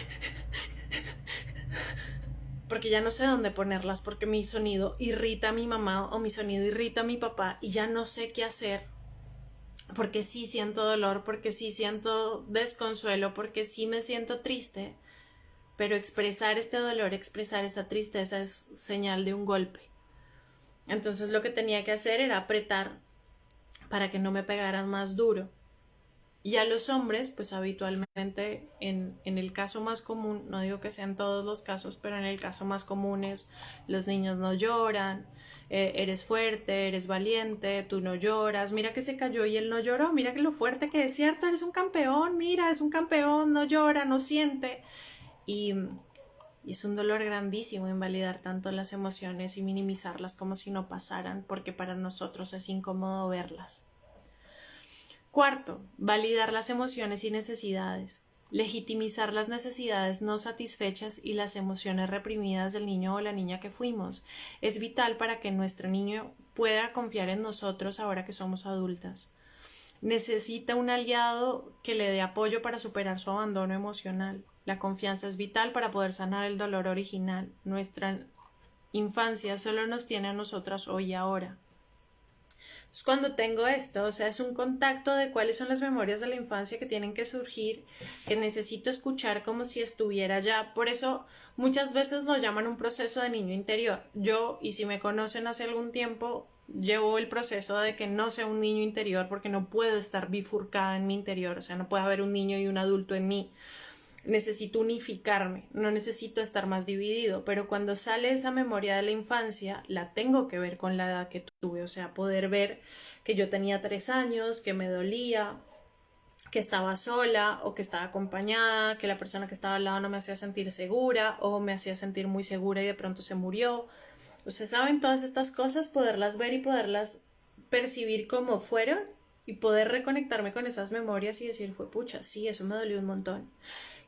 porque ya no sé dónde ponerlas, porque mi sonido irrita a mi mamá o mi sonido irrita a mi papá y ya no sé qué hacer, porque sí siento dolor, porque sí siento desconsuelo, porque sí me siento triste, pero expresar este dolor, expresar esta tristeza es señal de un golpe. Entonces lo que tenía que hacer era apretar para que no me pegaran más duro. Y a los hombres, pues habitualmente en el caso más común, no digo que sean todos los casos, pero en el caso más común es los niños no lloran, eres fuerte, eres valiente, tú no lloras, mira que se cayó y él no lloró, mira que lo fuerte que es, cierto, eres un campeón, mira, es un campeón, no llora, no siente. Y, y es un dolor grandísimo invalidar tanto las emociones y minimizarlas como si no pasaran, porque para nosotros es incómodo verlas. Cuarto, validar las emociones y necesidades. Legitimizar las necesidades no satisfechas y las emociones reprimidas del niño o la niña que fuimos es vital para que nuestro niño pueda confiar en nosotros ahora que somos adultas. Necesita un aliado que le dé apoyo para superar su abandono emocional. La confianza es vital para poder sanar el dolor original. Nuestra infancia solo nos tiene a nosotras hoy y ahora. Entonces, cuando tengo esto, o sea, es un contacto de cuáles son las memorias de la infancia que tienen que surgir, que necesito escuchar como si estuviera allá. Por eso muchas veces lo llaman un proceso de niño interior. Yo, y si me conocen hace algún tiempo, llevo el proceso de que no sea un niño interior porque no puedo estar bifurcada en mi interior, o sea, no puede haber un niño y un adulto en mí. Necesito unificarme, no necesito estar más dividido, pero cuando sale esa memoria de la infancia, la tengo que ver con la edad que tuve, o sea, poder ver que yo tenía 3 años, que me dolía, que estaba sola o que estaba acompañada, que la persona que estaba al lado no me hacía sentir segura o me hacía sentir muy segura y de pronto se murió. Ustedes saben, todas estas cosas, poderlas ver y poderlas percibir como fueron y poder reconectarme con esas memorias y decir, fue pucha, sí, eso me dolió un montón.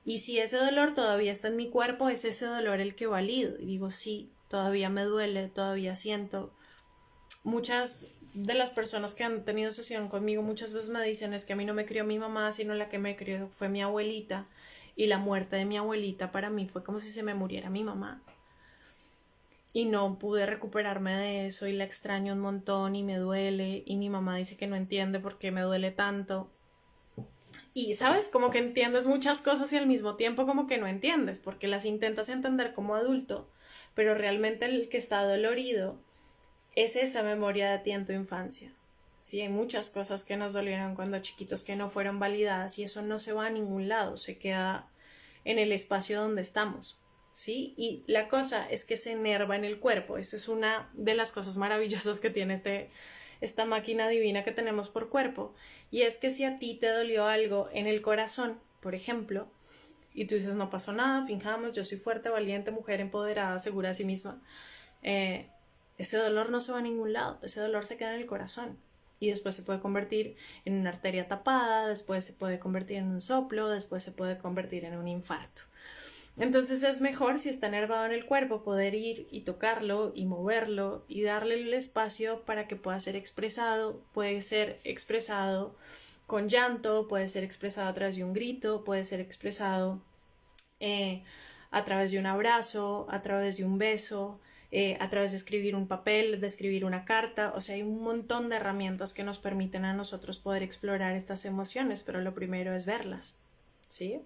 Y si ese dolor todavía está en mi cuerpo, es ese dolor el que valido. Y digo, sí, todavía me duele, todavía siento. Muchas de las personas que han tenido sesión conmigo muchas veces me dicen es que a mí no me crió mi mamá, sino la que me crió fue mi abuelita. Y la muerte de mi abuelita para mí fue como si se me muriera mi mamá. Y no pude recuperarme de eso y la extraño un montón y me duele. Y mi mamá dice que no entiende por qué me duele tanto. Y, ¿sabes? Como que entiendes muchas cosas y al mismo tiempo como que no entiendes, porque las intentas entender como adulto, pero realmente el que está dolorido es esa memoria de ti en tu infancia. Sí, hay muchas cosas que nos dolieron cuando chiquitos que no fueron validadas y eso no se va a ningún lado, se queda en el espacio donde estamos. ¿Sí? Y la cosa es que se enerva en el cuerpo. Eso es una de las cosas maravillosas que tiene esta máquina divina que tenemos por cuerpo. Y es que si a ti te dolió algo en el corazón, por ejemplo, y tú dices, no pasó nada, finjamos, yo soy fuerte, valiente, mujer empoderada, segura de sí misma, ese dolor no se va a ningún lado, ese dolor se queda en el corazón. Y después se puede convertir en una arteria tapada, después se puede convertir en un soplo, después se puede convertir en un infarto. Entonces es mejor, si está enervado en el cuerpo, poder ir y tocarlo y moverlo y darle el espacio para que pueda ser expresado. Puede ser expresado con llanto, puede ser expresado a través de un grito, puede ser expresado a través de un abrazo, a través de un beso, a través de escribir un papel, de escribir una carta. O sea, hay un montón de herramientas que nos permiten a nosotros poder explorar estas emociones, pero lo primero es verlas, ¿sí?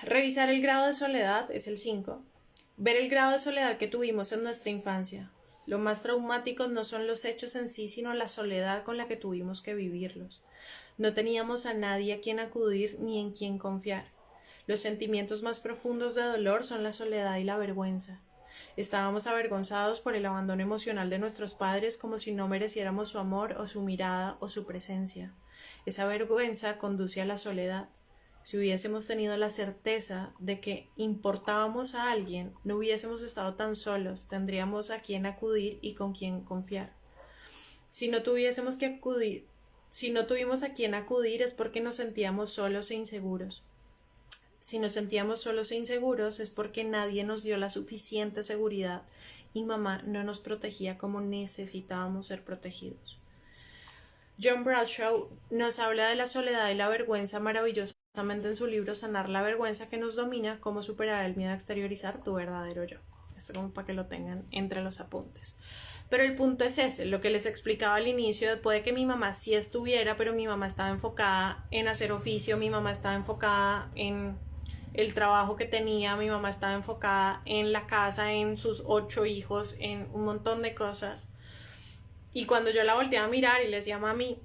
Revisar el grado de soledad es el 5. Ver el grado de soledad que tuvimos en nuestra infancia. Lo más traumáticos no son los hechos en sí, sino la soledad con la que tuvimos que vivirlos. No teníamos a nadie a quien acudir ni en quien confiar. Los sentimientos más profundos de dolor son la soledad y la vergüenza. Estábamos avergonzados por el abandono emocional de nuestros padres como si no mereciéramos su amor o su mirada o su presencia. Esa vergüenza conduce a la soledad. Si hubiésemos tenido la certeza de que importábamos a alguien, no hubiésemos estado tan solos, tendríamos a quien acudir y con quien confiar. Si no tuviésemos que acudir, si no tuvimos a quien acudir es porque nos sentíamos solos e inseguros. Si nos sentíamos solos e inseguros es porque nadie nos dio la suficiente seguridad y mamá no nos protegía como necesitábamos ser protegidos. John Bradshaw nos habla de la soledad y la vergüenza maravillosamente en su libro Sanar la vergüenza que nos domina, cómo superar el miedo a exteriorizar tu verdadero yo. Esto como para que lo tengan entre los apuntes. Pero el punto es ese, lo que les explicaba al inicio, puede que mi mamá sí estuviera, pero mi mamá estaba enfocada en hacer oficio, mi mamá estaba enfocada en el trabajo que tenía, mi mamá estaba enfocada en la casa, en sus 8 hijos, en un montón de cosas. Y cuando yo la volteaba a mirar y le decía, mami,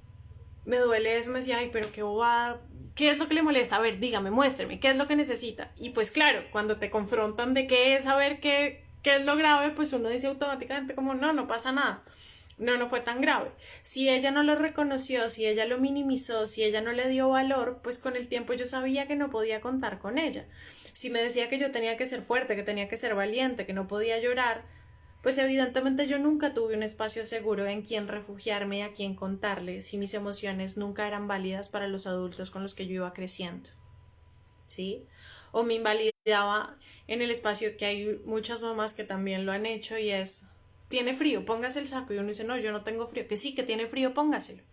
me duele eso, me decía, ay, pero qué bobada, ¿qué es lo que le molesta? A ver, dígame, muéstreme, ¿qué es lo que necesita? Y pues claro, cuando te confrontan de qué es, a ver qué es lo grave, pues uno dice automáticamente como, no pasa nada. No fue tan grave. Si ella no lo reconoció, si ella lo minimizó, si ella no le dio valor, pues con el tiempo yo sabía que no podía contar con ella. Si me decía que yo tenía que ser fuerte, que tenía que ser valiente, que no podía llorar, pues evidentemente yo nunca tuve un espacio seguro en quien refugiarme y a quien contarle si mis emociones nunca eran válidas para los adultos con los que yo iba creciendo. ¿Sí? O me invalidaba en el espacio, que hay muchas mamás que también lo han hecho, y es, tiene frío, póngase el saco. Y uno dice, no, yo no tengo frío. Que sí, que tiene frío, póngaselo.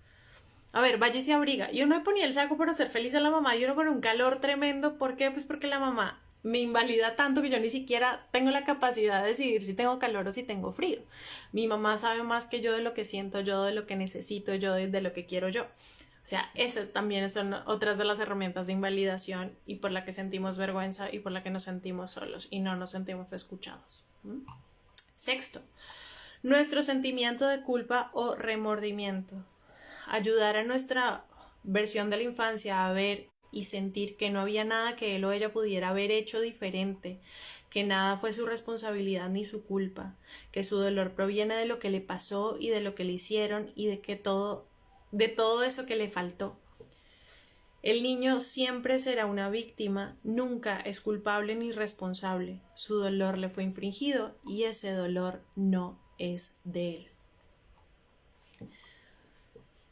A ver, vaya y se abriga. Yo no me ponía el saco para hacer feliz a la mamá, yo no con un calor tremendo. ¿Por qué? Pues porque la mamá me invalida tanto que yo ni siquiera tengo la capacidad de decidir si tengo calor o si tengo frío. Mi mamá sabe más que yo de lo que siento yo, de lo que necesito yo, de lo que quiero yo. O sea, esas también son otras de las herramientas de invalidación y por la que sentimos vergüenza y por la que nos sentimos solos y no nos sentimos escuchados. Sexto, nuestro sentimiento de culpa o remordimiento. Ayudar a nuestra versión de la infancia a ver y sentir que no había nada que él o ella pudiera haber hecho diferente, que nada fue su responsabilidad ni su culpa, que su dolor proviene de lo que le pasó y de lo que le hicieron y de que todo de todo eso que le faltó. El niño siempre será una víctima, nunca es culpable ni responsable. Su dolor le fue infringido y ese dolor no es de él.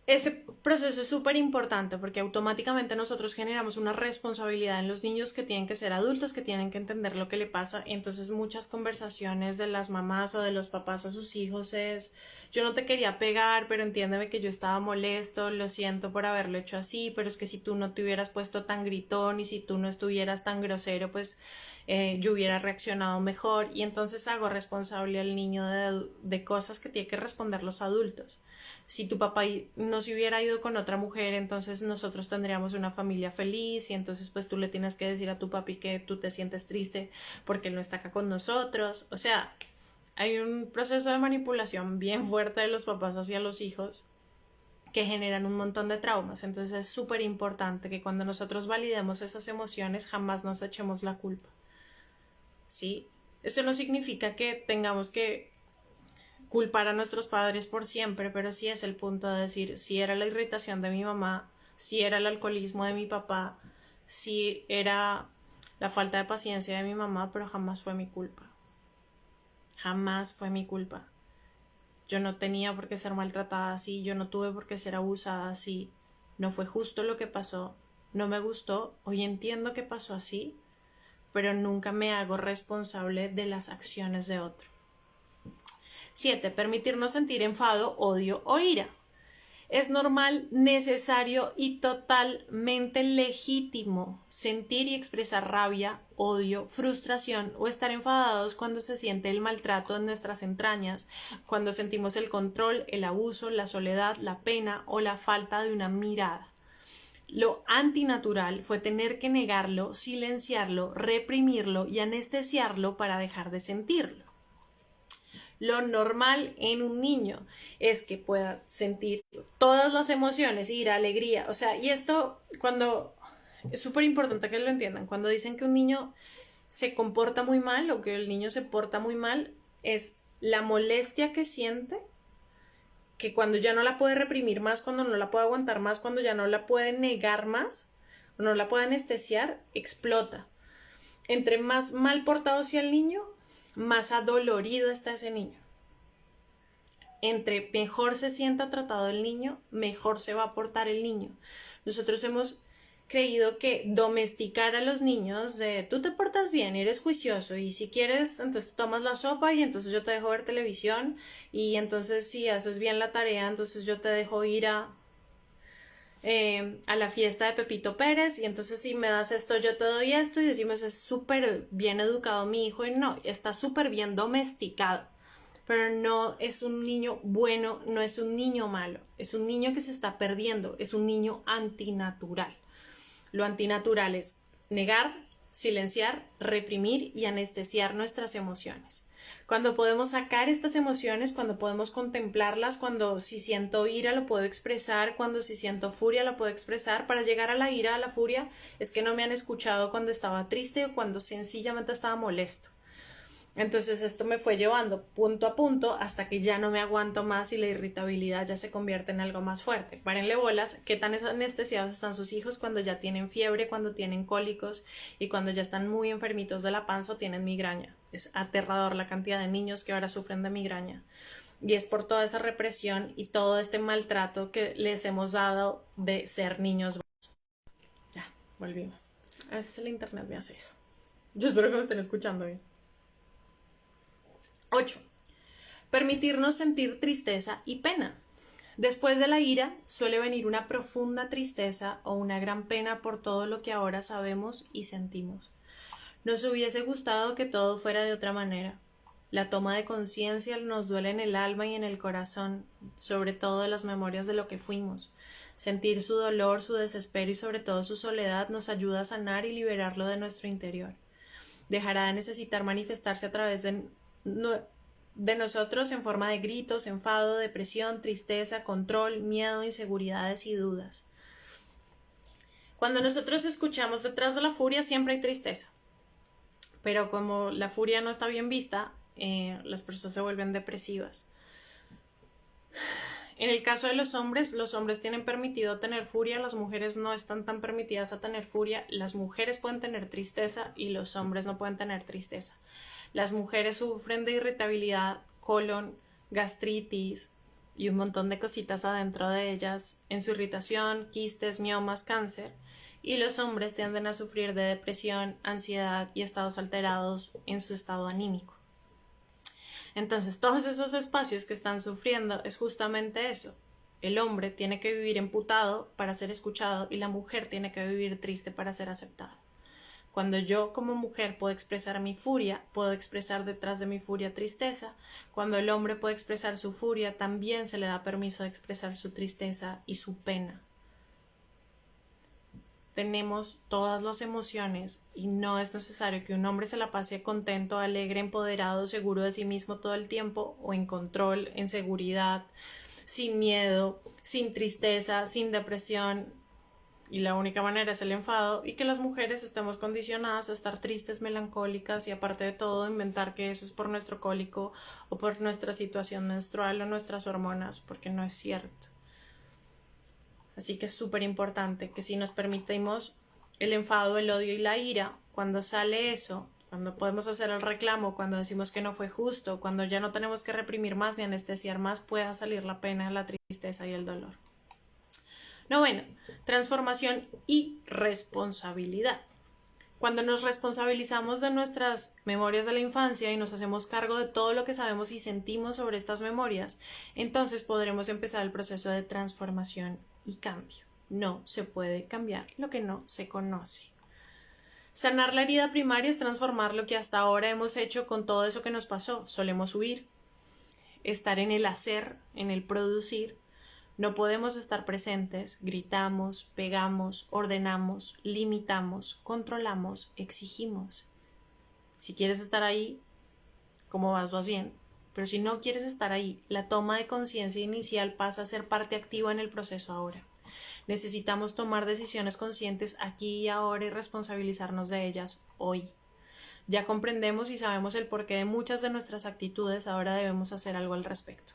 Este proceso es súper importante porque automáticamente nosotros generamos una responsabilidad en los niños que tienen que ser adultos, que tienen que entender lo que le pasa. Y entonces muchas conversaciones de las mamás o de los papás a sus hijos es: yo no te quería pegar, pero entiéndeme que yo estaba molesto, lo siento por haberlo hecho así, pero es que si tú no te hubieras puesto tan gritón y si tú no estuvieras tan grosero, pues yo hubiera reaccionado mejor. Y entonces hago responsable al niño de cosas que tiene que responder los adultos. Si tu papá no se hubiera ido con otra mujer, entonces nosotros tendríamos una familia feliz y entonces pues tú le tienes que decir a tu papi que tú te sientes triste porque él no está acá con nosotros. O sea, hay un proceso de manipulación bien fuerte de los papás hacia los hijos que generan un montón de traumas. Entonces es súper importante que cuando nosotros validemos esas emociones jamás nos echemos la culpa. ¿Sí? Eso no significa que tengamos que culpar a nuestros padres por siempre, pero sí es el punto de decir si era la irritación de mi mamá, si era el alcoholismo de mi papá, si era la falta de paciencia de mi mamá, pero jamás fue mi culpa. Jamás fue mi culpa. Yo no tenía por qué ser maltratada así, yo no tuve por qué ser abusada así, no fue justo lo que pasó, no me gustó, hoy entiendo que pasó así, pero nunca me hago responsable de las acciones de otro. 7. Permitirnos sentir enfado, odio o ira. Es normal, necesario y totalmente legítimo sentir y expresar rabia, odio, frustración o estar enfadados cuando se siente el maltrato en nuestras entrañas, cuando sentimos el control, el abuso, la soledad, la pena o la falta de una mirada. Lo antinatural fue tener que negarlo, silenciarlo, reprimirlo y anestesiarlo para dejar de sentirlo. Lo normal en un niño es que pueda sentir todas las emociones, ira, alegría, o sea, y esto cuando es súper importante que lo entiendan, cuando dicen que un niño se comporta muy mal o que el niño se porta muy mal, es la molestia que siente, que cuando ya no la puede reprimir más, cuando no la puede aguantar más, cuando ya no la puede negar más, o no la puede anestesiar, explota. Entre más mal portado sea el niño, más adolorido está ese niño. Entre mejor se sienta tratado el niño, mejor se va a portar el niño. Nosotros hemos creído que domesticar a los niños de tú te portas bien, eres juicioso y si quieres entonces tomas la sopa y entonces yo te dejo ver televisión y entonces si haces bien la tarea entonces yo te dejo ir a la fiesta de Pepito Pérez y entonces si me das esto yo te doy esto y decimos es súper bien educado mi hijo y no, está súper bien domesticado, pero no es un niño bueno, no es un niño malo, es un niño que se está perdiendo, es un niño antinatural. Lo antinatural es negar, silenciar, reprimir y anestesiar nuestras emociones. Cuando podemos sacar estas emociones, cuando podemos contemplarlas, cuando si siento ira lo puedo expresar, cuando si siento furia lo puedo expresar, para llegar a la ira, a la furia, es que no me han escuchado cuando estaba triste o cuando sencillamente estaba molesto. Entonces esto me fue llevando punto a punto hasta que ya no me aguanto más y la irritabilidad ya se convierte en algo más fuerte. Párenle bolas, qué tan anestesiados están sus hijos cuando ya tienen fiebre, cuando tienen cólicos y cuando ya están muy enfermitos de la panza o tienen migraña. Es aterrador la cantidad de niños que ahora sufren de migraña. Y es por toda esa represión y todo este maltrato que les hemos dado de ser niños. Ya, volvimos. A veces el internet me hace eso. Yo espero que me estén escuchando bien. 8. Permitirnos sentir tristeza y pena. Después de la ira suele venir una profunda tristeza o una gran pena por todo lo que ahora sabemos y sentimos. Nos hubiese gustado que todo fuera de otra manera. La toma de conciencia nos duele en el alma y en el corazón, sobre todo las memorias de lo que fuimos. Sentir su dolor, su desespero y sobre todo su soledad nos ayuda a sanar y liberarlo de nuestro interior. Dejará de necesitar manifestarse a través de nosotros en forma de gritos, enfado, depresión, tristeza, control, miedo, inseguridades y dudas. Cuando nosotros escuchamos detrás de la furia siempre hay tristeza, pero como la furia no está bien vista, las personas se vuelven depresivas. En el caso de los hombres tienen permitido tener furia, las mujeres no están tan permitidas a tener furia, las mujeres pueden tener tristeza y los hombres no pueden tener tristeza. Las mujeres sufren de irritabilidad, colon, gastritis y un montón de cositas adentro de ellas en su irritación, quistes, miomas, cáncer. Y los hombres tienden a sufrir de depresión, ansiedad y estados alterados en su estado anímico. Entonces, todos esos espacios que están sufriendo es justamente eso. El hombre tiene que vivir emputado para ser escuchado y la mujer tiene que vivir triste para ser aceptada. Cuando yo como mujer puedo expresar mi furia, puedo expresar detrás de mi furia tristeza. Cuando el hombre puede expresar su furia, también se le da permiso de expresar su tristeza y su pena. Tenemos todas las emociones y no es necesario que un hombre se la pase contento, alegre, empoderado, seguro de sí mismo todo el tiempo o en control, en seguridad, sin miedo, sin tristeza, sin depresión y la única manera es el enfado y que las mujeres estemos condicionadas a estar tristes, melancólicas y aparte de todo inventar que eso es por nuestro cólico o por nuestra situación menstrual o nuestras hormonas porque no es cierto. Así que es súper importante que si nos permitimos el enfado, el odio y la ira, cuando sale eso, cuando podemos hacer el reclamo, cuando decimos que no fue justo, cuando ya no tenemos que reprimir más ni anestesiar más, pueda salir la pena, la tristeza y el dolor. Noveno, transformación y responsabilidad. Cuando nos responsabilizamos de nuestras memorias de la infancia y nos hacemos cargo de todo lo que sabemos y sentimos sobre estas memorias, entonces podremos empezar el proceso de transformación y cambio. No se puede cambiar lo que no se conoce. Sanar la herida primaria es transformar lo que hasta ahora hemos hecho con todo eso que nos pasó. Solemos huir, estar en el hacer, en el producir. No podemos estar presentes, gritamos, pegamos, ordenamos, limitamos, controlamos, exigimos. Si quieres estar ahí, ¿cómo vas? Vas bien. Pero si no quieres estar ahí, la toma de conciencia inicial pasa a ser parte activa en el proceso ahora. Necesitamos tomar decisiones conscientes aquí y ahora y responsabilizarnos de ellas hoy. Ya comprendemos y sabemos el porqué de muchas de nuestras actitudes, ahora debemos hacer algo al respecto.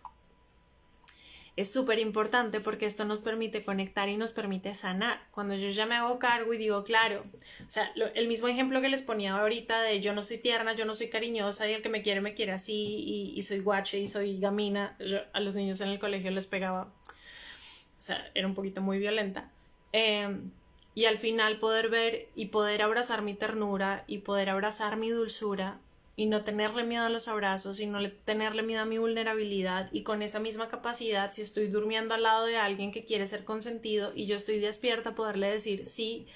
Es súper importante porque esto nos permite conectar y nos permite sanar. Cuando yo ya me hago cargo y digo, claro, o sea, el mismo ejemplo que les ponía ahorita de yo no soy tierna, yo no soy cariñosa y el que me quiere así y soy guache y soy gamina, a los niños en el colegio les pegaba, o sea, era un poquito muy violenta. Y al final poder ver y poder abrazar mi ternura y poder abrazar mi dulzura y no tenerle miedo a los abrazos y no tenerle miedo a mi vulnerabilidad y con esa misma capacidad, si estoy durmiendo al lado de alguien que quiere ser consentido y yo estoy despierta, poderle decir sí,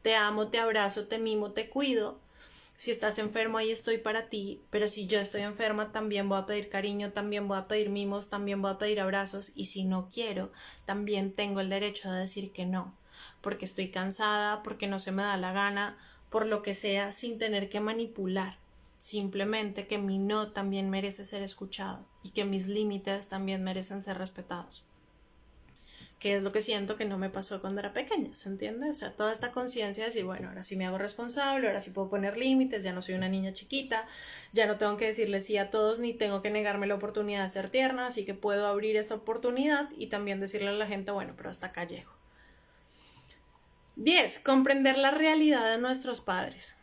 te amo, te abrazo, te mimo, te cuido. Si estás enfermo, ahí estoy para ti, pero si yo estoy enferma, también voy a pedir cariño, también voy a pedir mimos, también voy a pedir abrazos y si no quiero, también tengo el derecho de decir que no, porque estoy cansada, porque no se me da la gana, por lo que sea, sin tener que manipular. Simplemente que mi no también merece ser escuchado y que mis límites también merecen ser respetados. Que es lo que siento que no me pasó cuando era pequeña, ¿se entiende? O sea, toda esta conciencia de decir, bueno, ahora sí me hago responsable, ahora sí puedo poner límites, ya no soy una niña chiquita, ya no tengo que decirle sí a todos, ni tengo que negarme la oportunidad de ser tierna, así que puedo abrir esa oportunidad y también decirle a la gente, bueno, pero hasta acá llego. 10. Comprender la realidad de nuestros padres.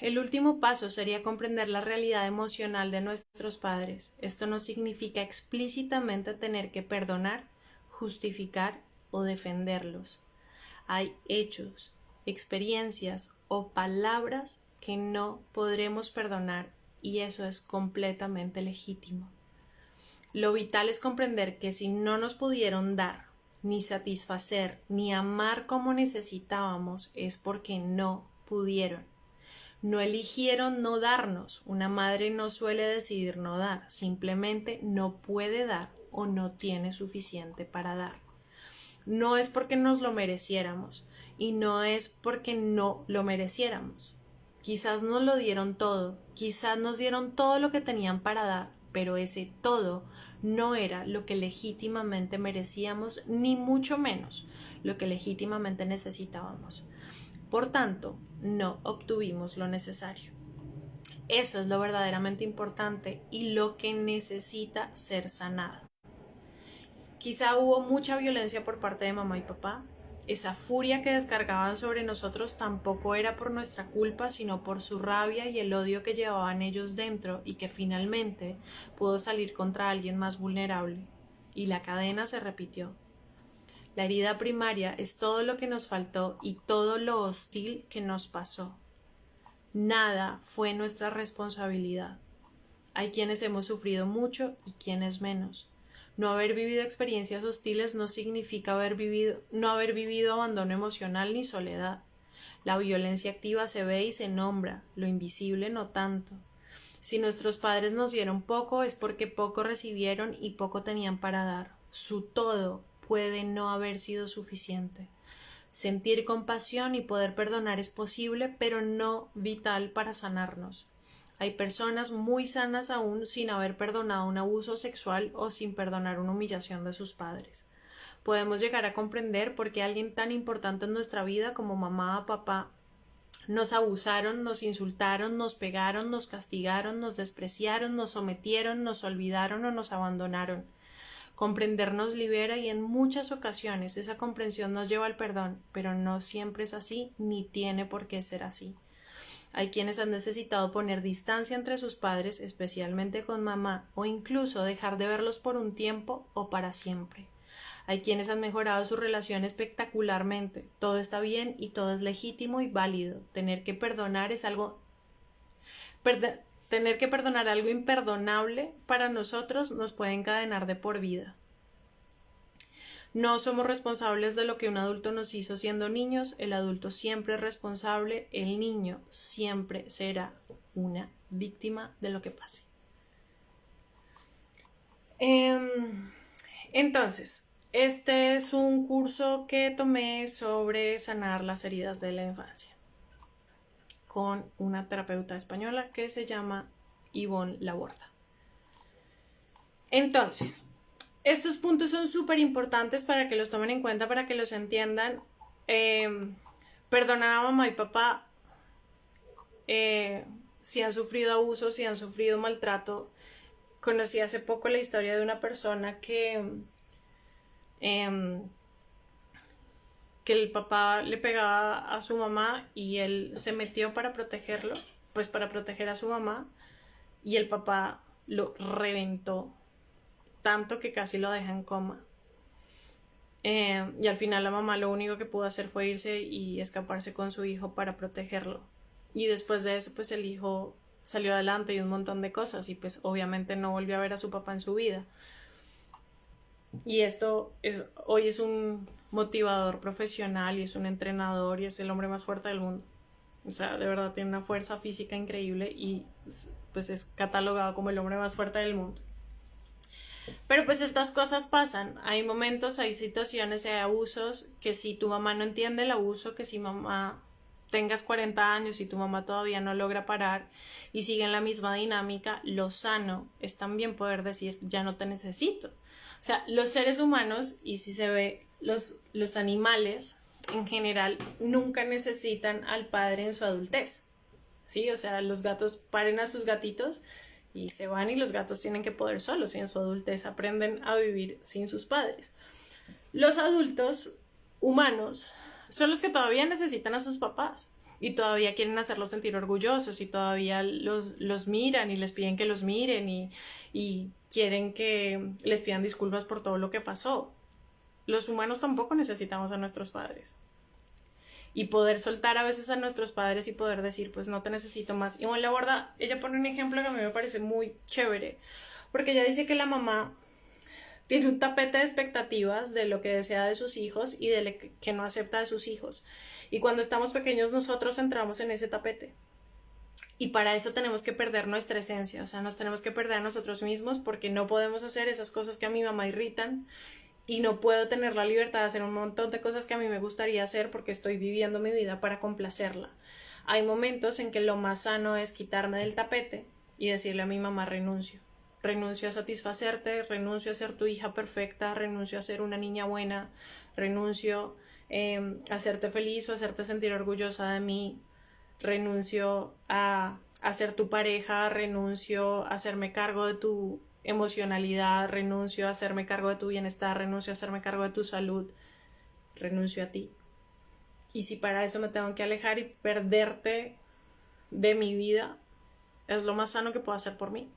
El último paso sería comprender la realidad emocional de nuestros padres. Esto no significa explícitamente tener que perdonar, justificar o defenderlos. Hay hechos, experiencias o palabras que no podremos perdonar y eso es completamente legítimo. Lo vital es comprender que si no nos pudieron dar, ni satisfacer, ni amar como necesitábamos, es porque no pudieron. No eligieron no darnos. Una madre no suele decidir no dar, simplemente no puede dar o no tiene suficiente para dar. No es porque nos lo mereciéramos y no es porque no lo mereciéramos. Quizás nos lo dieron todo, quizás nos dieron todo lo que tenían para dar, pero ese todo no era lo que legítimamente merecíamos, ni mucho menos lo que legítimamente necesitábamos. Por tanto, no obtuvimos lo necesario. Eso es lo verdaderamente importante y lo que necesita ser sanado. Quizá hubo mucha violencia por parte de mamá y papá. Esa furia que descargaban sobre nosotros tampoco era por nuestra culpa, sino por su rabia y el odio que llevaban ellos dentro y que finalmente pudo salir contra alguien más vulnerable. Y la cadena se repitió. La herida primaria es todo lo que nos faltó y todo lo hostil que nos pasó. Nada fue nuestra responsabilidad. Hay quienes hemos sufrido mucho y quienes menos. No haber vivido experiencias hostiles no significa no haber vivido abandono emocional ni soledad. La violencia activa se ve y se nombra, lo invisible no tanto. Si nuestros padres nos dieron poco es porque poco recibieron y poco tenían para dar. Su todo puede no haber sido suficiente. Sentir compasión y poder perdonar es posible, pero no vital para sanarnos. Hay personas muy sanas aún sin haber perdonado un abuso sexual o sin perdonar una humillación de sus padres. Podemos llegar a comprender por qué alguien tan importante en nuestra vida como mamá o papá nos abusaron, nos insultaron, nos pegaron, nos castigaron, nos despreciaron, nos sometieron, nos olvidaron o nos abandonaron. Comprender nos libera y en muchas ocasiones esa comprensión nos lleva al perdón, pero no siempre es así ni tiene por qué ser así. Hay quienes han necesitado poner distancia entre sus padres, especialmente con mamá, o incluso dejar de verlos por un tiempo o para siempre. Hay quienes han mejorado su relación espectacularmente. Todo está bien y todo es legítimo y válido. Tener que perdonar algo imperdonable para nosotros nos puede encadenar de por vida. No somos responsables de lo que un adulto nos hizo siendo niños, el adulto siempre es responsable, el niño siempre será una víctima de lo que pase. Entonces, este es un curso que tomé sobre sanar las heridas de la infancia con una terapeuta española que se llama Ivonne Laborda. Entonces, estos puntos son súper importantes para que los tomen en cuenta, para que los entiendan. Perdonar a mamá y papá si han sufrido abuso, si han sufrido maltrato. Conocí hace poco la historia de una persona que el papá le pegaba a su mamá y él se metió para protegerlo, pues para proteger a su mamá, y el papá lo reventó tanto que casi lo deja en coma. Y al final la mamá lo único que pudo hacer fue irse y escaparse con su hijo para protegerlo. Y después de eso, pues el hijo salió adelante y un montón de cosas, y pues obviamente no volvió a ver a su papá en su vida. Y hoy es un motivador profesional y es un entrenador y es el hombre más fuerte del mundo. O sea, de verdad tiene una fuerza física increíble y pues es catalogado como el hombre más fuerte del mundo. Pero pues estas cosas pasan, hay momentos, hay situaciones, hay abusos que si tu mamá no entiende el abuso, que si mamá tengas 40 años y tu mamá todavía no logra parar y sigue en la misma dinámica, lo sano es también poder decir ya no te necesito. O sea, los seres humanos, y si se ve, los animales en general nunca necesitan al padre en su adultez, ¿sí? O sea, los gatos paren a sus gatitos y se van y los gatos tienen que poder solos y en su adultez aprenden a vivir sin sus padres. Los adultos humanos son los que todavía necesitan a sus papás y todavía quieren hacerlos sentir orgullosos y todavía los miran y les piden que los miren y quieren que les pidan disculpas por todo lo que pasó. Los humanos tampoco necesitamos a nuestros padres. Y poder soltar a veces a nuestros padres y poder decir, pues no te necesito más. Y bueno, la verdad, ella pone un ejemplo que a mí me parece muy chévere, porque ella dice que la mamá tiene un tapete de expectativas de lo que desea de sus hijos y de lo que no acepta de sus hijos. Y cuando estamos pequeños nosotros entramos en ese tapete. Y para eso tenemos que perder nuestra esencia, o sea, nos tenemos que perder a nosotros mismos porque no podemos hacer esas cosas que a mi mamá irritan. Y no puedo tener la libertad de hacer un montón de cosas que a mí me gustaría hacer porque estoy viviendo mi vida para complacerla. Hay momentos en que lo más sano es quitarme del tapete y decirle a mi mamá renuncio. Renuncio a satisfacerte, renuncio a ser tu hija perfecta, renuncio a ser una niña buena, renuncio a hacerte feliz o a hacerte sentir orgullosa de mí, renuncio a ser tu pareja, renuncio a hacerme cargo de tu emocionalidad, renuncio a hacerme cargo de tu bienestar, renuncio a hacerme cargo de tu salud, renuncio a ti. Y si para eso me tengo que alejar y perderte de mi vida, es lo más sano que puedo hacer por mí.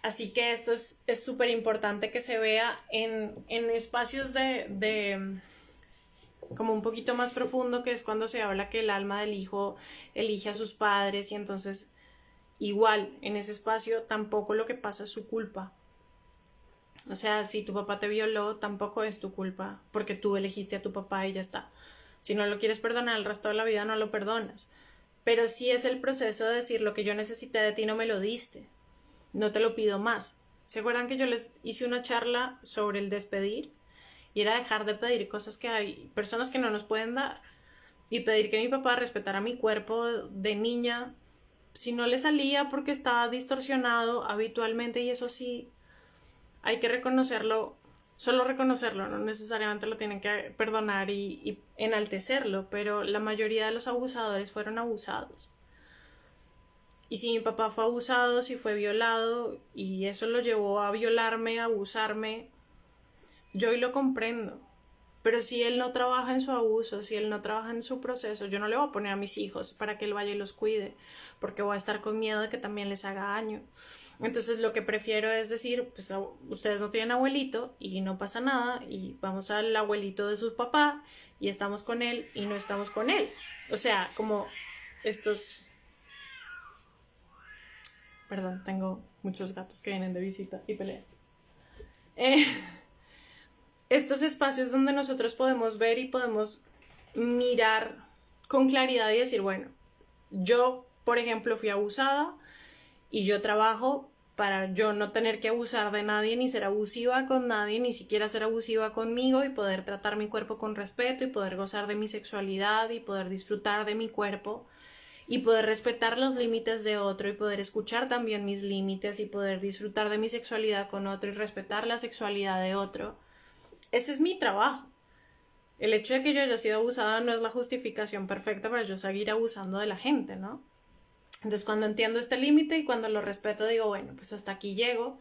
Así que esto es súper importante que se vea en espacios de como un poquito más profundo, que es cuando se habla que el alma del hijo elige a sus padres, y entonces igual en ese espacio tampoco lo que pasa es su culpa. O sea, si tu papá te violó, tampoco es tu culpa, porque tú elegiste a tu papá y ya está. Si no lo quieres perdonar el resto de la vida, no lo perdonas. Pero sí es el proceso de decir: lo que yo necesité de ti no me lo diste, no te lo pido más. ¿Se acuerdan que yo les hice una charla sobre el despedir? Y era dejar de pedir cosas que hay personas que no nos pueden dar, y pedir que mi papá respetara mi cuerpo de niña si no le salía porque estaba distorsionado habitualmente. Y eso sí, hay que reconocerlo, solo reconocerlo, no necesariamente lo tienen que perdonar y enaltecerlo, pero la mayoría de los abusadores fueron abusados. Y si mi papá fue abusado, si fue violado y eso lo llevó a violarme, a abusarme, yo hoy lo comprendo. Pero si él no trabaja en su abuso, si él no trabaja en su proceso, yo no le voy a poner a mis hijos para que él vaya y los cuide, porque voy a estar con miedo de que también les haga daño. Entonces lo que prefiero es decir: pues ustedes no tienen abuelito y no pasa nada, y vamos al abuelito de su papá y estamos con él y no estamos con él. O sea, como estos... Perdón, tengo muchos gatos que vienen de visita y pelean. Estos espacios donde nosotros podemos ver y podemos mirar con claridad y decir: bueno, yo, por ejemplo, fui abusada y yo trabajo para yo no tener que abusar de nadie, ni ser abusiva con nadie, ni siquiera ser abusiva conmigo, y poder tratar mi cuerpo con respeto y poder gozar de mi sexualidad y poder disfrutar de mi cuerpo y poder respetar los límites de otro y poder escuchar también mis límites y poder disfrutar de mi sexualidad con otro y respetar la sexualidad de otro. Ese es mi trabajo. El hecho de que yo haya sido abusada no es la justificación perfecta para yo seguir abusando de la gente, ¿no? Entonces, cuando entiendo este límite y cuando lo respeto, digo: bueno, pues hasta aquí llego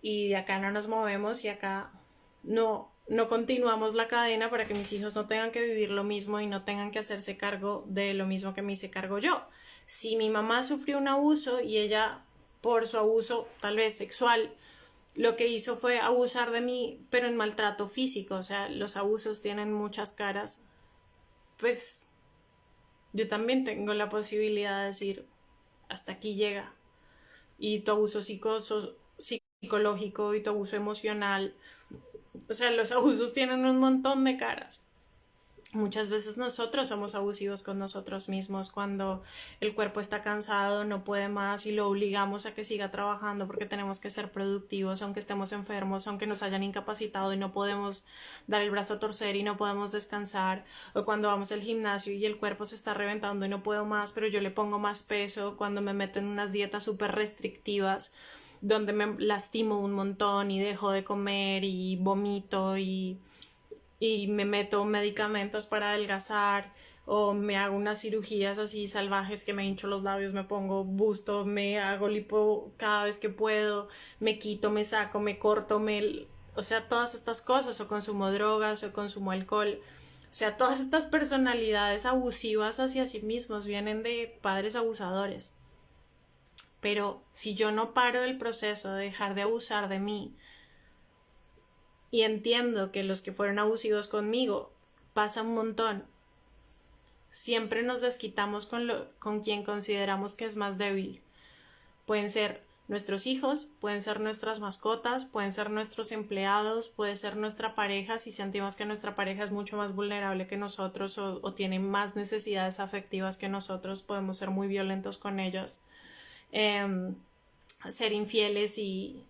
y de acá no nos movemos, y acá no continuamos la cadena para que mis hijos no tengan que vivir lo mismo y no tengan que hacerse cargo de lo mismo que me hice cargo yo. Si mi mamá sufrió un abuso y ella, por su abuso tal vez sexual, lo que hizo fue abusar de mí, pero en maltrato físico, o sea, los abusos tienen muchas caras, pues yo también tengo la posibilidad de decir: hasta aquí llega. Y tu abuso psicológico y tu abuso emocional, o sea, los abusos tienen un montón de caras. Muchas veces nosotros somos abusivos con nosotros mismos cuando el cuerpo está cansado, no puede más, y lo obligamos a que siga trabajando porque tenemos que ser productivos, aunque estemos enfermos, aunque nos hayan incapacitado y no podemos dar el brazo a torcer y no podemos descansar. O cuando vamos al gimnasio y el cuerpo se está reventando y no puedo más, pero yo le pongo más peso. Cuando me meto en unas dietas súper restrictivas donde me lastimo un montón y dejo de comer y vomito y me meto medicamentos para adelgazar, o me hago unas cirugías así salvajes que me hincho los labios, me pongo busto, me hago lipo cada vez que puedo, me quito, me saco, me corto, o sea, todas estas cosas, o consumo drogas, o consumo alcohol. O sea, todas estas personalidades abusivas hacia sí mismos vienen de padres abusadores. Pero si yo no paro el proceso de dejar de abusar de mí, y entiendo que los que fueron abusivos conmigo pasa un montón, siempre nos desquitamos con quien consideramos que es más débil. Pueden ser nuestros hijos, pueden ser nuestras mascotas, pueden ser nuestros empleados, puede ser nuestra pareja, si sentimos que nuestra pareja es mucho más vulnerable que nosotros, o tiene más necesidades afectivas que nosotros, podemos ser muy violentos con ellos. Ser infieles y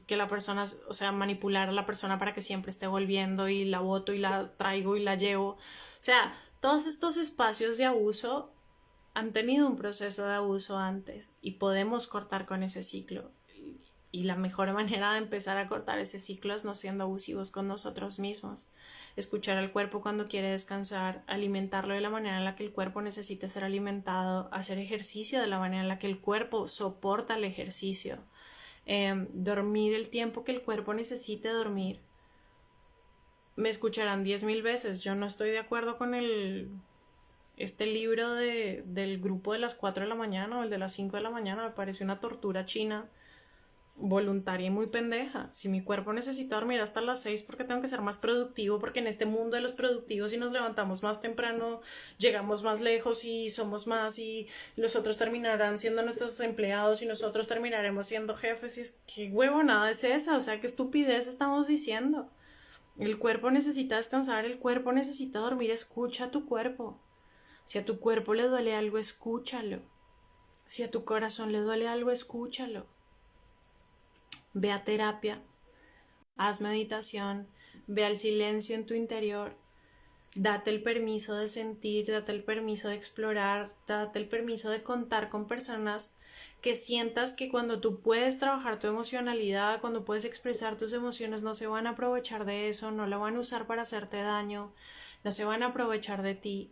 que la persona, o sea, manipular a la persona para que siempre esté volviendo, y la boto y la traigo y la llevo. O sea, todos estos espacios de abuso han tenido un proceso de abuso antes y podemos cortar con ese ciclo. Y la mejor manera de empezar a cortar ese ciclo es no siendo abusivos con nosotros mismos. Escuchar al cuerpo cuando quiere descansar, alimentarlo de la manera en la que el cuerpo necesita ser alimentado, hacer ejercicio de la manera en la que el cuerpo soporta el ejercicio. dormir el tiempo que el cuerpo necesite dormir. Me escucharán 10.000 veces, yo no estoy de acuerdo con este libro del grupo de las 4 de la mañana o el de las 5 de la mañana, me parece una tortura china voluntaria y muy pendeja. Si mi cuerpo necesita dormir hasta las 6 porque tengo que ser más productivo, porque en este mundo de los productivos si nos levantamos más temprano llegamos más lejos y somos más y los otros terminarán siendo nuestros empleados y nosotros terminaremos siendo jefes. Y es que huevonada es esa, o sea, qué estupidez estamos diciendo. El cuerpo necesita descansar, el cuerpo necesita dormir, escucha a tu cuerpo. Si a tu cuerpo le duele algo, escúchalo. Si a tu corazón le duele algo, escúchalo. Ve a terapia, haz meditación, ve al silencio en tu interior, date el permiso de sentir, date el permiso de explorar, date el permiso de contar con personas que sientas que cuando tú puedes trabajar tu emocionalidad, cuando puedes expresar tus emociones, no se van a aprovechar de eso, no lo van a usar para hacerte daño, no se van a aprovechar de ti.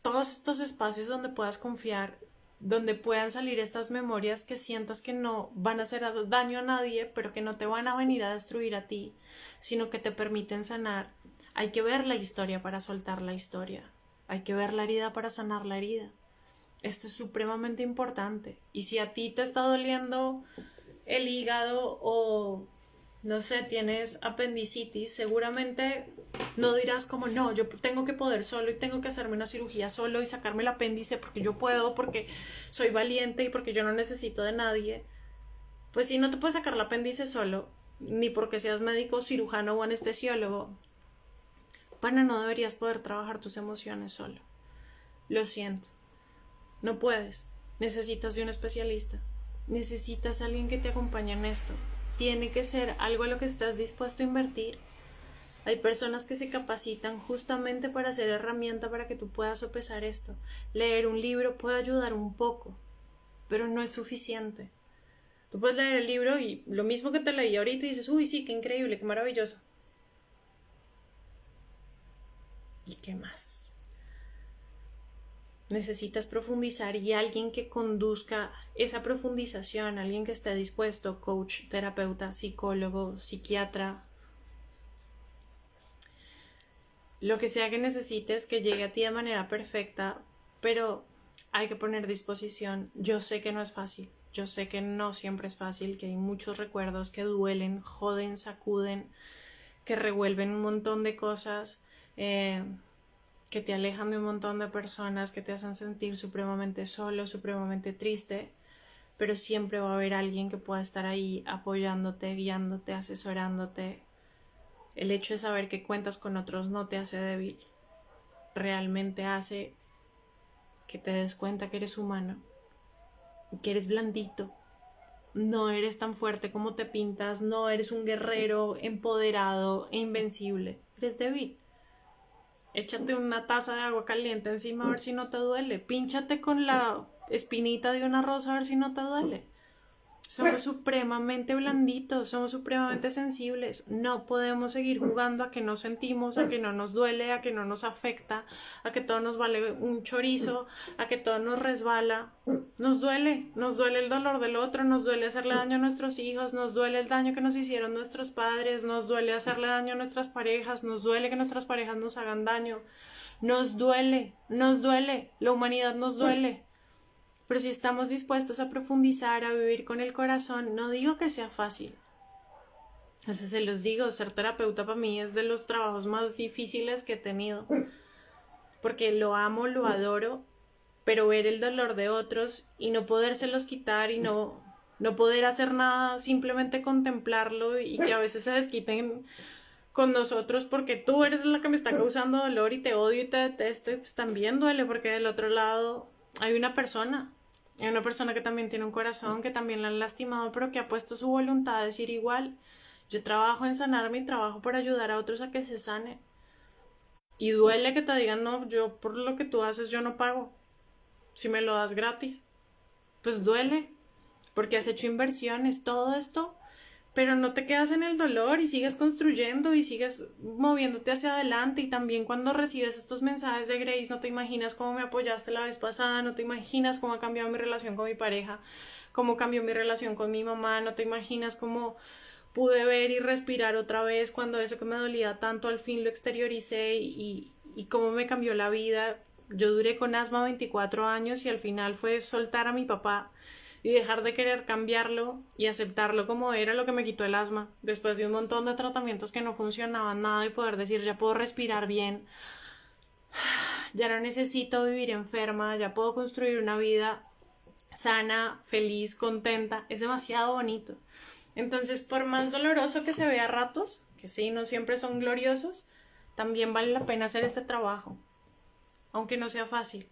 Todos estos espacios donde puedas confiar, donde puedan salir estas memorias que sientas que no van a hacer daño a nadie, pero que no te van a venir a destruir a ti, sino que te permiten sanar. Hay que ver la historia para soltar la historia. Hay que ver la herida para sanar la herida. Esto es supremamente importante. Y si a ti te está doliendo el hígado o, no sé, tienes apendicitis, seguramente no dirás como no, yo tengo que poder solo y tengo que hacerme una cirugía solo y sacarme el apéndice porque yo puedo, porque soy valiente y porque yo no necesito de nadie. Pues si no te puedes sacar el apéndice solo, ni porque seas médico, cirujano o anestesiólogo, pana, no deberías poder trabajar tus emociones solo. Lo siento, no puedes. Necesitas de un especialista. Necesitas a alguien que te acompañe en esto. Tiene que ser algo a lo que estás dispuesto a invertir. Hay personas que se capacitan justamente para ser herramienta para que tú puedas sopesar esto. Leer un libro puede ayudar un poco, pero no es suficiente. Tú puedes leer el libro y lo mismo que te leí ahorita y dices, uy, sí, qué increíble, qué maravilloso. ¿Y qué más? Necesitas profundizar y alguien que conduzca esa profundización, alguien que esté dispuesto, coach, terapeuta, psicólogo, psiquiatra, lo que sea que necesites que llegue a ti de manera perfecta, pero hay que poner disposición. Yo sé que no es fácil, yo sé que no siempre es fácil, que hay muchos recuerdos que duelen, joden, sacuden, que revuelven un montón de cosas, que te alejan de un montón de personas, que te hacen sentir supremamente solo, supremamente triste, pero siempre va a haber alguien que pueda estar ahí apoyándote, guiándote, asesorándote. El hecho de saber que cuentas con otros no te hace débil, realmente hace que te des cuenta que eres humano, que eres blandito, no eres tan fuerte como te pintas, no eres un guerrero empoderado e invencible, eres débil. Échate una taza de agua caliente encima a ver si no te duele, pínchate con la espinita de una rosa a ver si no te duele. Somos supremamente blanditos, somos supremamente sensibles. No podemos seguir jugando a que no sentimos, a que no nos duele, a que no nos afecta, a que todo nos vale un chorizo, a que todo nos resbala. Nos duele el dolor del otro, nos duele hacerle daño a nuestros hijos, nos duele el daño que nos hicieron nuestros padres, nos duele hacerle daño a nuestras parejas, nos duele que nuestras parejas nos hagan daño. Nos duele, la humanidad nos duele. Pero si estamos dispuestos a profundizar, a vivir con el corazón, no digo que sea fácil. Entonces se los digo, ser terapeuta para mí es de los trabajos más difíciles que he tenido. Porque lo amo, lo adoro, pero ver el dolor de otros y no podérselos quitar y no poder hacer nada, simplemente contemplarlo y que a veces se desquiten con nosotros porque tú eres la que me está causando dolor y te odio y te detesto, y pues también duele porque del otro lado hay una persona que también tiene un corazón, que también la han lastimado, pero que ha puesto su voluntad a decir igual, yo trabajo en sanarme y trabajo para ayudar a otros a que se sanen. Y duele que te digan, no, yo por lo que tú haces yo no pago, si me lo das gratis. Pues duele, porque has hecho inversiones, todo esto, pero no te quedas en el dolor y sigues construyendo y sigues moviéndote hacia adelante. Y también cuando recibes estos mensajes de Grace, no te imaginas cómo me apoyaste la vez pasada, no te imaginas cómo ha cambiado mi relación con mi pareja, cómo cambió mi relación con mi mamá, no te imaginas cómo pude ver y respirar otra vez cuando eso que me dolía tanto al fin lo exterioricé y cómo me cambió la vida. Yo duré con asma 24 años y al final fue soltar a mi papá y dejar de querer cambiarlo y aceptarlo como era lo que me quitó el asma. Después de un montón de tratamientos que no funcionaban nada y poder decir ya puedo respirar bien, ya no necesito vivir enferma, ya puedo construir una vida sana, feliz, contenta, es demasiado bonito. Entonces, por más doloroso que se vea a ratos, que sí, no siempre son gloriosos, también vale la pena hacer este trabajo, aunque no sea fácil.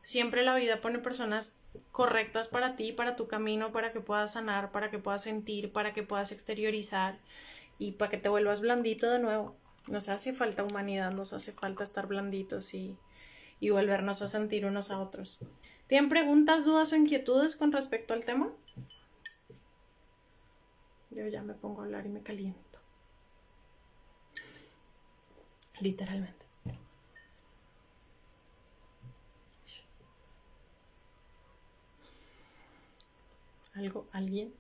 Siempre la vida pone personas correctas para ti, para tu camino, para que puedas sanar, para que puedas sentir, para que puedas exteriorizar y para que te vuelvas blandito de nuevo. Nos hace falta humanidad, nos hace falta estar blanditos y volvernos a sentir unos a otros. ¿Tienen preguntas, dudas o inquietudes con respecto al tema? Yo ya me pongo a hablar y me caliento. Literalmente. ¿Algo? ¿Alguien?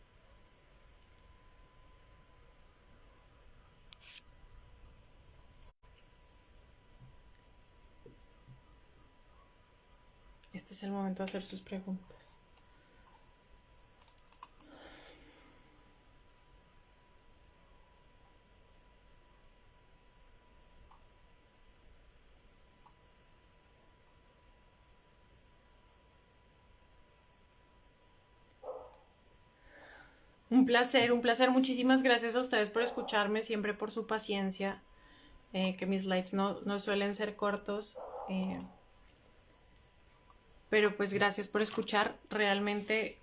Este es el momento de hacer sus preguntas. Un placer, un placer. Muchísimas gracias a ustedes por escucharme, siempre por su paciencia, que mis lives no suelen ser cortos. Pero pues gracias por escuchar, realmente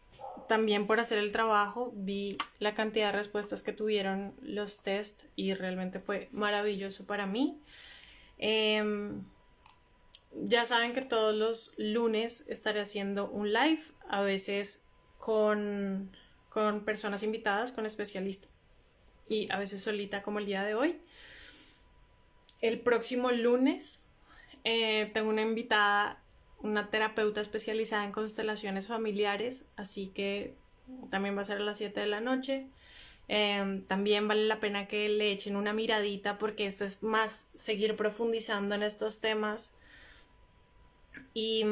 también por hacer el trabajo, vi la cantidad de respuestas que tuvieron los test y realmente fue maravilloso para mí. Ya saben que todos los lunes estaré haciendo un live, a veces con personas invitadas, con especialistas y a veces solita como el día de hoy. El próximo lunes tengo una invitada, una terapeuta especializada en constelaciones familiares, así que también va a ser a las 7 de la noche. También vale la pena que le echen una miradita porque esto es más seguir profundizando en estos temas. Y,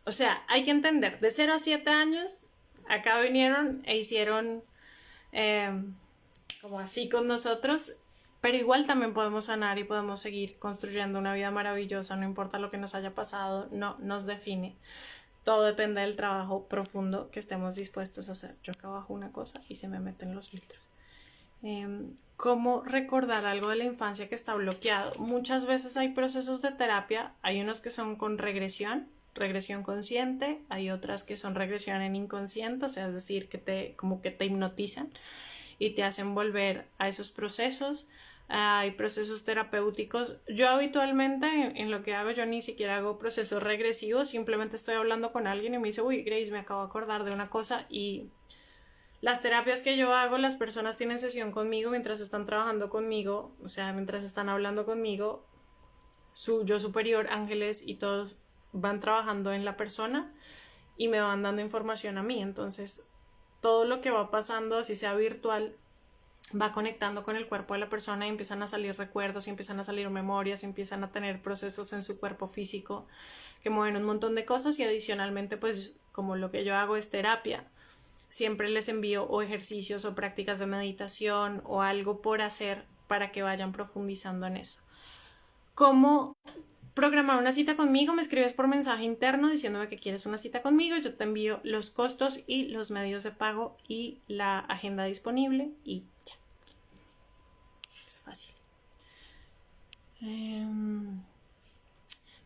o sea, hay que entender, de 0 a 7 años, acá vinieron e hicieron como así con nosotros, pero igual también podemos sanar y podemos seguir construyendo una vida maravillosa, no importa lo que nos haya pasado, no nos define. Todo depende del trabajo profundo que estemos dispuestos a hacer. Yo acá bajo una cosa y se me meten los filtros. ¿Cómo recordar algo de la infancia que está bloqueado? Muchas veces hay procesos de terapia, hay unos que son con regresión consciente, hay otras que son regresión en inconsciente, o sea, es decir, que como que te hipnotizan y te hacen volver a esos procesos. Hay procesos terapéuticos. Yo habitualmente en lo que hago, yo ni siquiera hago procesos regresivos, simplemente estoy hablando con alguien y me dice, uy, Grace, me acabo de acordar de una cosa. Y las terapias que yo hago, las personas tienen sesión conmigo mientras están trabajando conmigo, o sea, mientras están hablando conmigo, su yo superior, ángeles y todos van trabajando en la persona y me van dando información a mí. Entonces, todo lo que va pasando, así sea virtual, va conectando con el cuerpo de la persona y empiezan a salir recuerdos, y empiezan a salir memorias, empiezan a tener procesos en su cuerpo físico que mueven un montón de cosas y adicionalmente pues como lo que yo hago es terapia, siempre les envío o ejercicios o prácticas de meditación o algo por hacer para que vayan profundizando en eso. ¿Cómo programar una cita conmigo? Me escribes por mensaje interno diciéndome que quieres una cita conmigo, yo te envío los costos y los medios de pago y la agenda disponible y ya. Es fácil.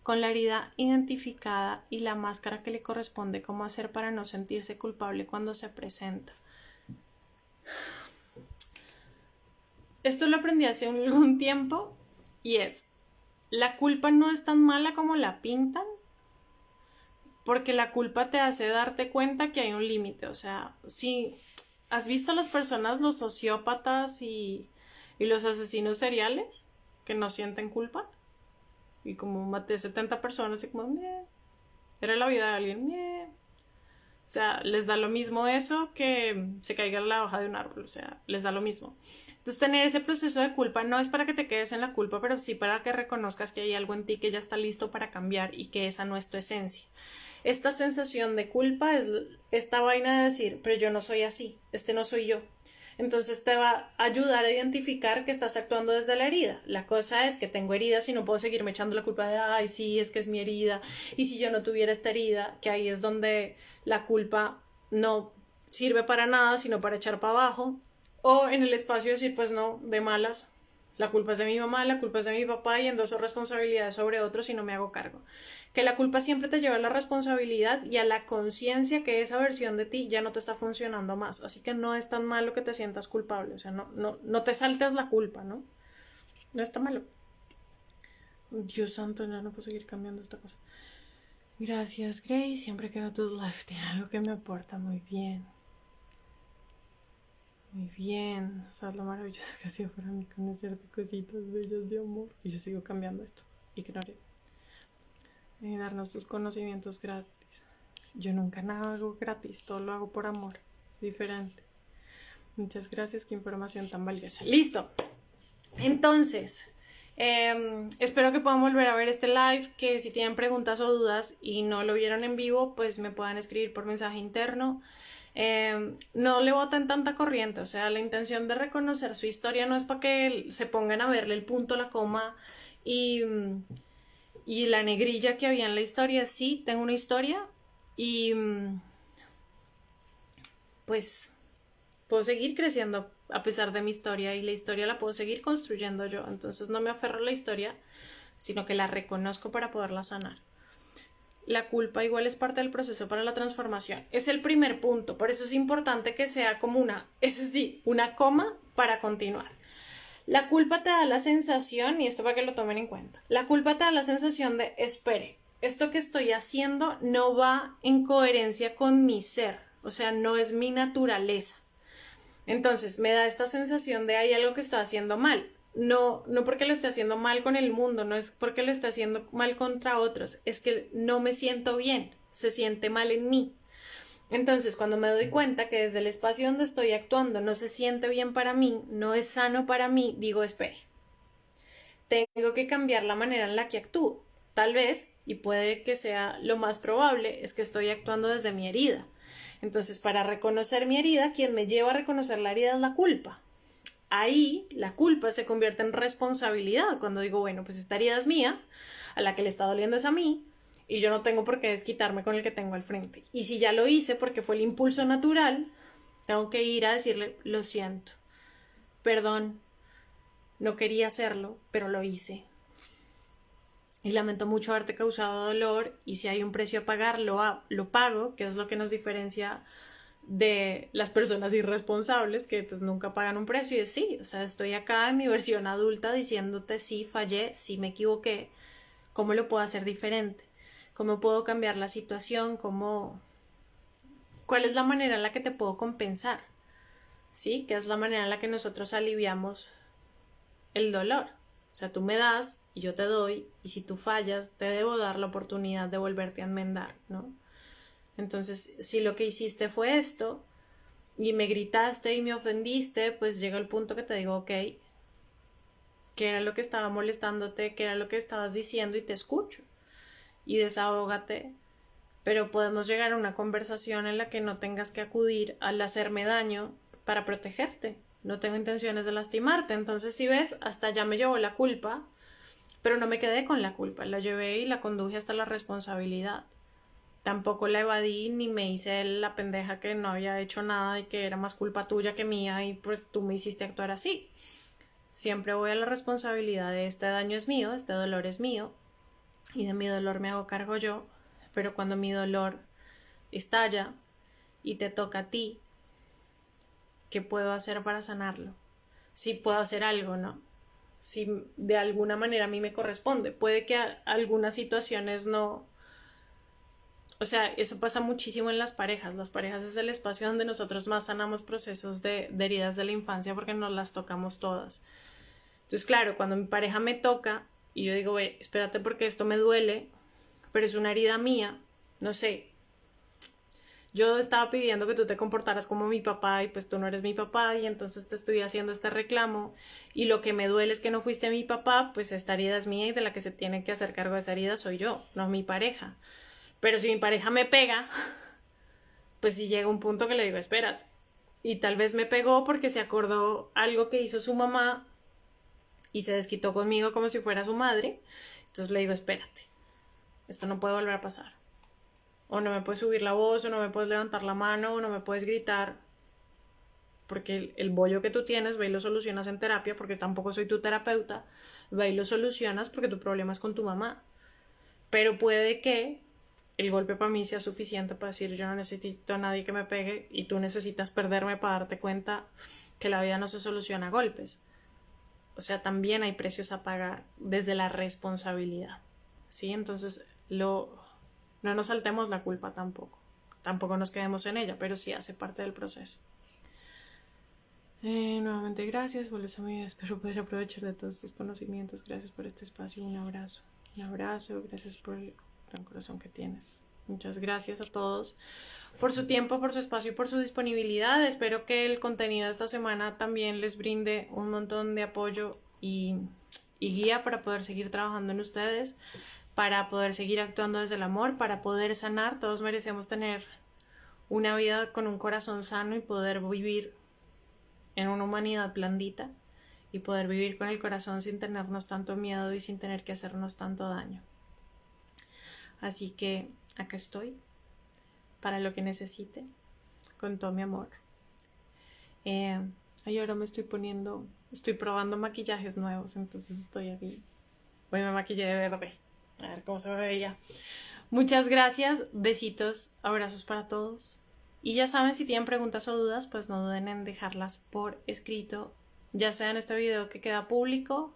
Con la herida identificada y la máscara que le corresponde, ¿cómo hacer para no sentirse culpable cuando se presenta? Esto lo aprendí hace algún tiempo y es, la culpa no es tan mala como la pintan, porque la culpa te hace darte cuenta que hay un límite. O sea, si has visto a las personas, los sociópatas y los asesinos seriales que no sienten culpa, y como maté 70 personas y como, era la vida de alguien, O sea, les da lo mismo eso que se caiga la hoja de un árbol, o sea, les da lo mismo. Entonces, tener ese proceso de culpa no es para que te quedes en la culpa, pero sí para que reconozcas que hay algo en ti que ya está listo para cambiar y que esa no es tu esencia. Esta sensación de culpa es esta vaina de decir, pero yo no soy así, este no soy yo. Entonces te va a ayudar a identificar que estás actuando desde la herida. La cosa es que tengo heridas y no puedo seguirme echando la culpa de, ay, sí, es que es mi herida. Y si yo no tuviera esta herida, que ahí es donde la culpa no sirve para nada, sino para echar para abajo. O en el espacio decir, pues no, de malas, la culpa es de mi mamá, la culpa es de mi papá y endoso responsabilidades sobre otros y no me hago cargo. Que la culpa siempre te lleva a la responsabilidad y a la conciencia que esa versión de ti ya no te está funcionando más. Así que no es tan malo que te sientas culpable. O sea, no te saltes la culpa, ¿no? No está malo. Dios santo, no puedo seguir cambiando esta cosa. Gracias, Grace. Siempre que veo tus lives tiene algo que me aporta muy bien. Muy bien. ¿Sabes lo maravilloso que ha sido para mí conocerte cositas bellas de amor? Y yo sigo cambiando esto. Ignoré. Y darnos tus conocimientos gratis. Yo nunca nada hago gratis, todo lo hago por amor. Es diferente. Muchas gracias, qué información tan valiosa. Listo. Entonces, espero que puedan volver a ver este live, que si tienen preguntas o dudas y no lo vieron en vivo, pues me puedan escribir por mensaje interno. No le boten tanta corriente, o sea, la intención de reconocer su historia no es para que se pongan a verle el punto, la coma y la negrilla que había en la historia. Sí, tengo una historia y pues puedo seguir creciendo a pesar de mi historia y la historia la puedo seguir construyendo yo. Entonces no me aferro a la historia, sino que la reconozco para poderla sanar. La culpa igual es parte del proceso para la transformación. Es el primer punto, por eso es importante que sea como una coma para continuar. La culpa te da la sensación, y esto para que lo tomen en cuenta, la culpa te da la sensación de, espere, esto que estoy haciendo no va en coherencia con mi ser, o sea, no es mi naturaleza. Entonces me da esta sensación de hay algo que está haciendo mal. No porque lo esté haciendo mal con el mundo, no es porque lo esté haciendo mal contra otros, es que no me siento bien, se siente mal en mí. Entonces, cuando me doy cuenta que desde el espacio donde estoy actuando no se siente bien para mí, no es sano para mí, digo, espere, tengo que cambiar la manera en la que actúo. Tal vez, y puede que sea lo más probable, es que estoy actuando desde mi herida. Entonces, para reconocer mi herida, quien me lleva a reconocer la herida es la culpa. Ahí la culpa se convierte en responsabilidad. Cuando digo, bueno, pues esta herida es mía, a la que le está doliendo es a mí, y yo no tengo por qué desquitarme con el que tengo al frente. Y si ya lo hice porque fue el impulso natural, tengo que ir a decirle, lo siento, perdón, no quería hacerlo, pero lo hice. Y lamento mucho haberte causado dolor, y si hay un precio a pagar, lo pago, que es lo que nos diferencia de las personas irresponsables que pues nunca pagan un precio. Y es sí, o sea, estoy acá en mi versión adulta diciéndote sí fallé, sí me equivoqué, cómo lo puedo hacer diferente, cómo puedo cambiar la situación, cuál es la manera en la que te puedo compensar, sí, que es la manera en la que nosotros aliviamos el dolor. O sea, tú me das y yo te doy, y si tú fallas te debo dar la oportunidad de volverte a enmendar, ¿no? Entonces, si lo que hiciste fue esto y me gritaste y me ofendiste, pues llega el punto que te digo, ok, ¿qué era lo que estaba molestándote? ¿Qué era lo que estabas diciendo? Y te escucho. Y desahógate. Pero podemos llegar a una conversación en la que no tengas que acudir al hacerme daño para protegerte. No tengo intenciones de lastimarte. Entonces, si ves, hasta ya me llevó la culpa, pero no me quedé con la culpa. La llevé y la conduje hasta la responsabilidad. Tampoco la evadí ni me hice la pendeja que no había hecho nada y que era más culpa tuya que mía y pues tú me hiciste actuar así. Siempre voy a la responsabilidad de este daño es mío, este dolor es mío y de mi dolor me hago cargo yo, pero cuando mi dolor estalla y te toca a ti, ¿qué puedo hacer para sanarlo? Si puedo hacer algo, ¿no? Si de alguna manera a mí me corresponde. Puede que algunas situaciones no. O sea, eso pasa muchísimo en las parejas. Las parejas es el espacio donde nosotros más sanamos procesos de heridas de la infancia porque nos las tocamos todas. Entonces, claro, cuando mi pareja me toca y yo digo, ve, espérate porque esto me duele, pero es una herida mía, no sé, yo estaba pidiendo que tú te comportaras como mi papá y pues tú no eres mi papá y entonces te estoy haciendo este reclamo y lo que me duele es que no fuiste mi papá, pues esta herida es mía y de la que se tiene que hacer cargo de esa herida soy yo, no mi pareja. Pero si mi pareja me pega, pues sí llega un punto que le digo, espérate. Y tal vez me pegó porque se acordó algo que hizo su mamá y se desquitó conmigo como si fuera su madre. Entonces le digo, espérate, esto no puede volver a pasar. O no me puedes subir la voz, o no me puedes levantar la mano, o no me puedes gritar, porque el bollo que tú tienes, ve y lo solucionas en terapia, porque tampoco soy tu terapeuta, ve y lo solucionas porque tu problema es con tu mamá. Pero puede que el golpe para mí sea suficiente para decir yo no necesito a nadie que me pegue y tú necesitas perderme para darte cuenta que la vida no se soluciona a golpes. O sea, también hay precios a pagar desde la responsabilidad. ¿Sí? Entonces, no nos saltemos la culpa tampoco. Tampoco nos quedemos en ella, pero sí hace parte del proceso. Nuevamente gracias, vuelves a mi vida. Espero poder aprovechar de todos tus conocimientos. Gracias por este espacio. Un abrazo. Un abrazo. Gracias por el gran corazón que tienes. Muchas gracias a todos por su tiempo, por su espacio y por su disponibilidad. Espero que el contenido de esta semana también les brinde un montón de apoyo y guía para poder seguir trabajando en ustedes, para poder seguir actuando desde el amor, para poder sanar. Todos merecemos tener una vida con un corazón sano y poder vivir en una humanidad blandita y poder vivir con el corazón sin tenernos tanto miedo y sin tener que hacernos tanto daño. Así que acá estoy para lo que necesite, con todo mi amor. Ahora estoy probando maquillajes nuevos, entonces estoy aquí. Hoy me maquillé de verde, a ver cómo se me veía. Muchas gracias, besitos, abrazos para todos. Y ya saben, si tienen preguntas o dudas, pues no duden en dejarlas por escrito, ya sea en este video que queda público.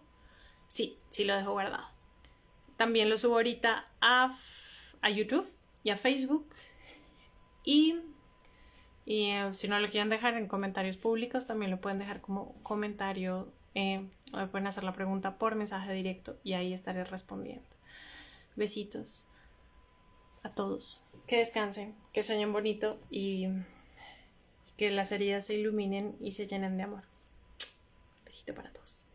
Sí lo dejo guardado. También lo subo ahorita a YouTube y a Facebook. Y si no lo quieren dejar en comentarios públicos, también lo pueden dejar como comentario o me pueden hacer la pregunta por mensaje directo y ahí estaré respondiendo. Besitos a todos. Que descansen, que sueñen bonito y que las heridas se iluminen y se llenen de amor. Besito para todos.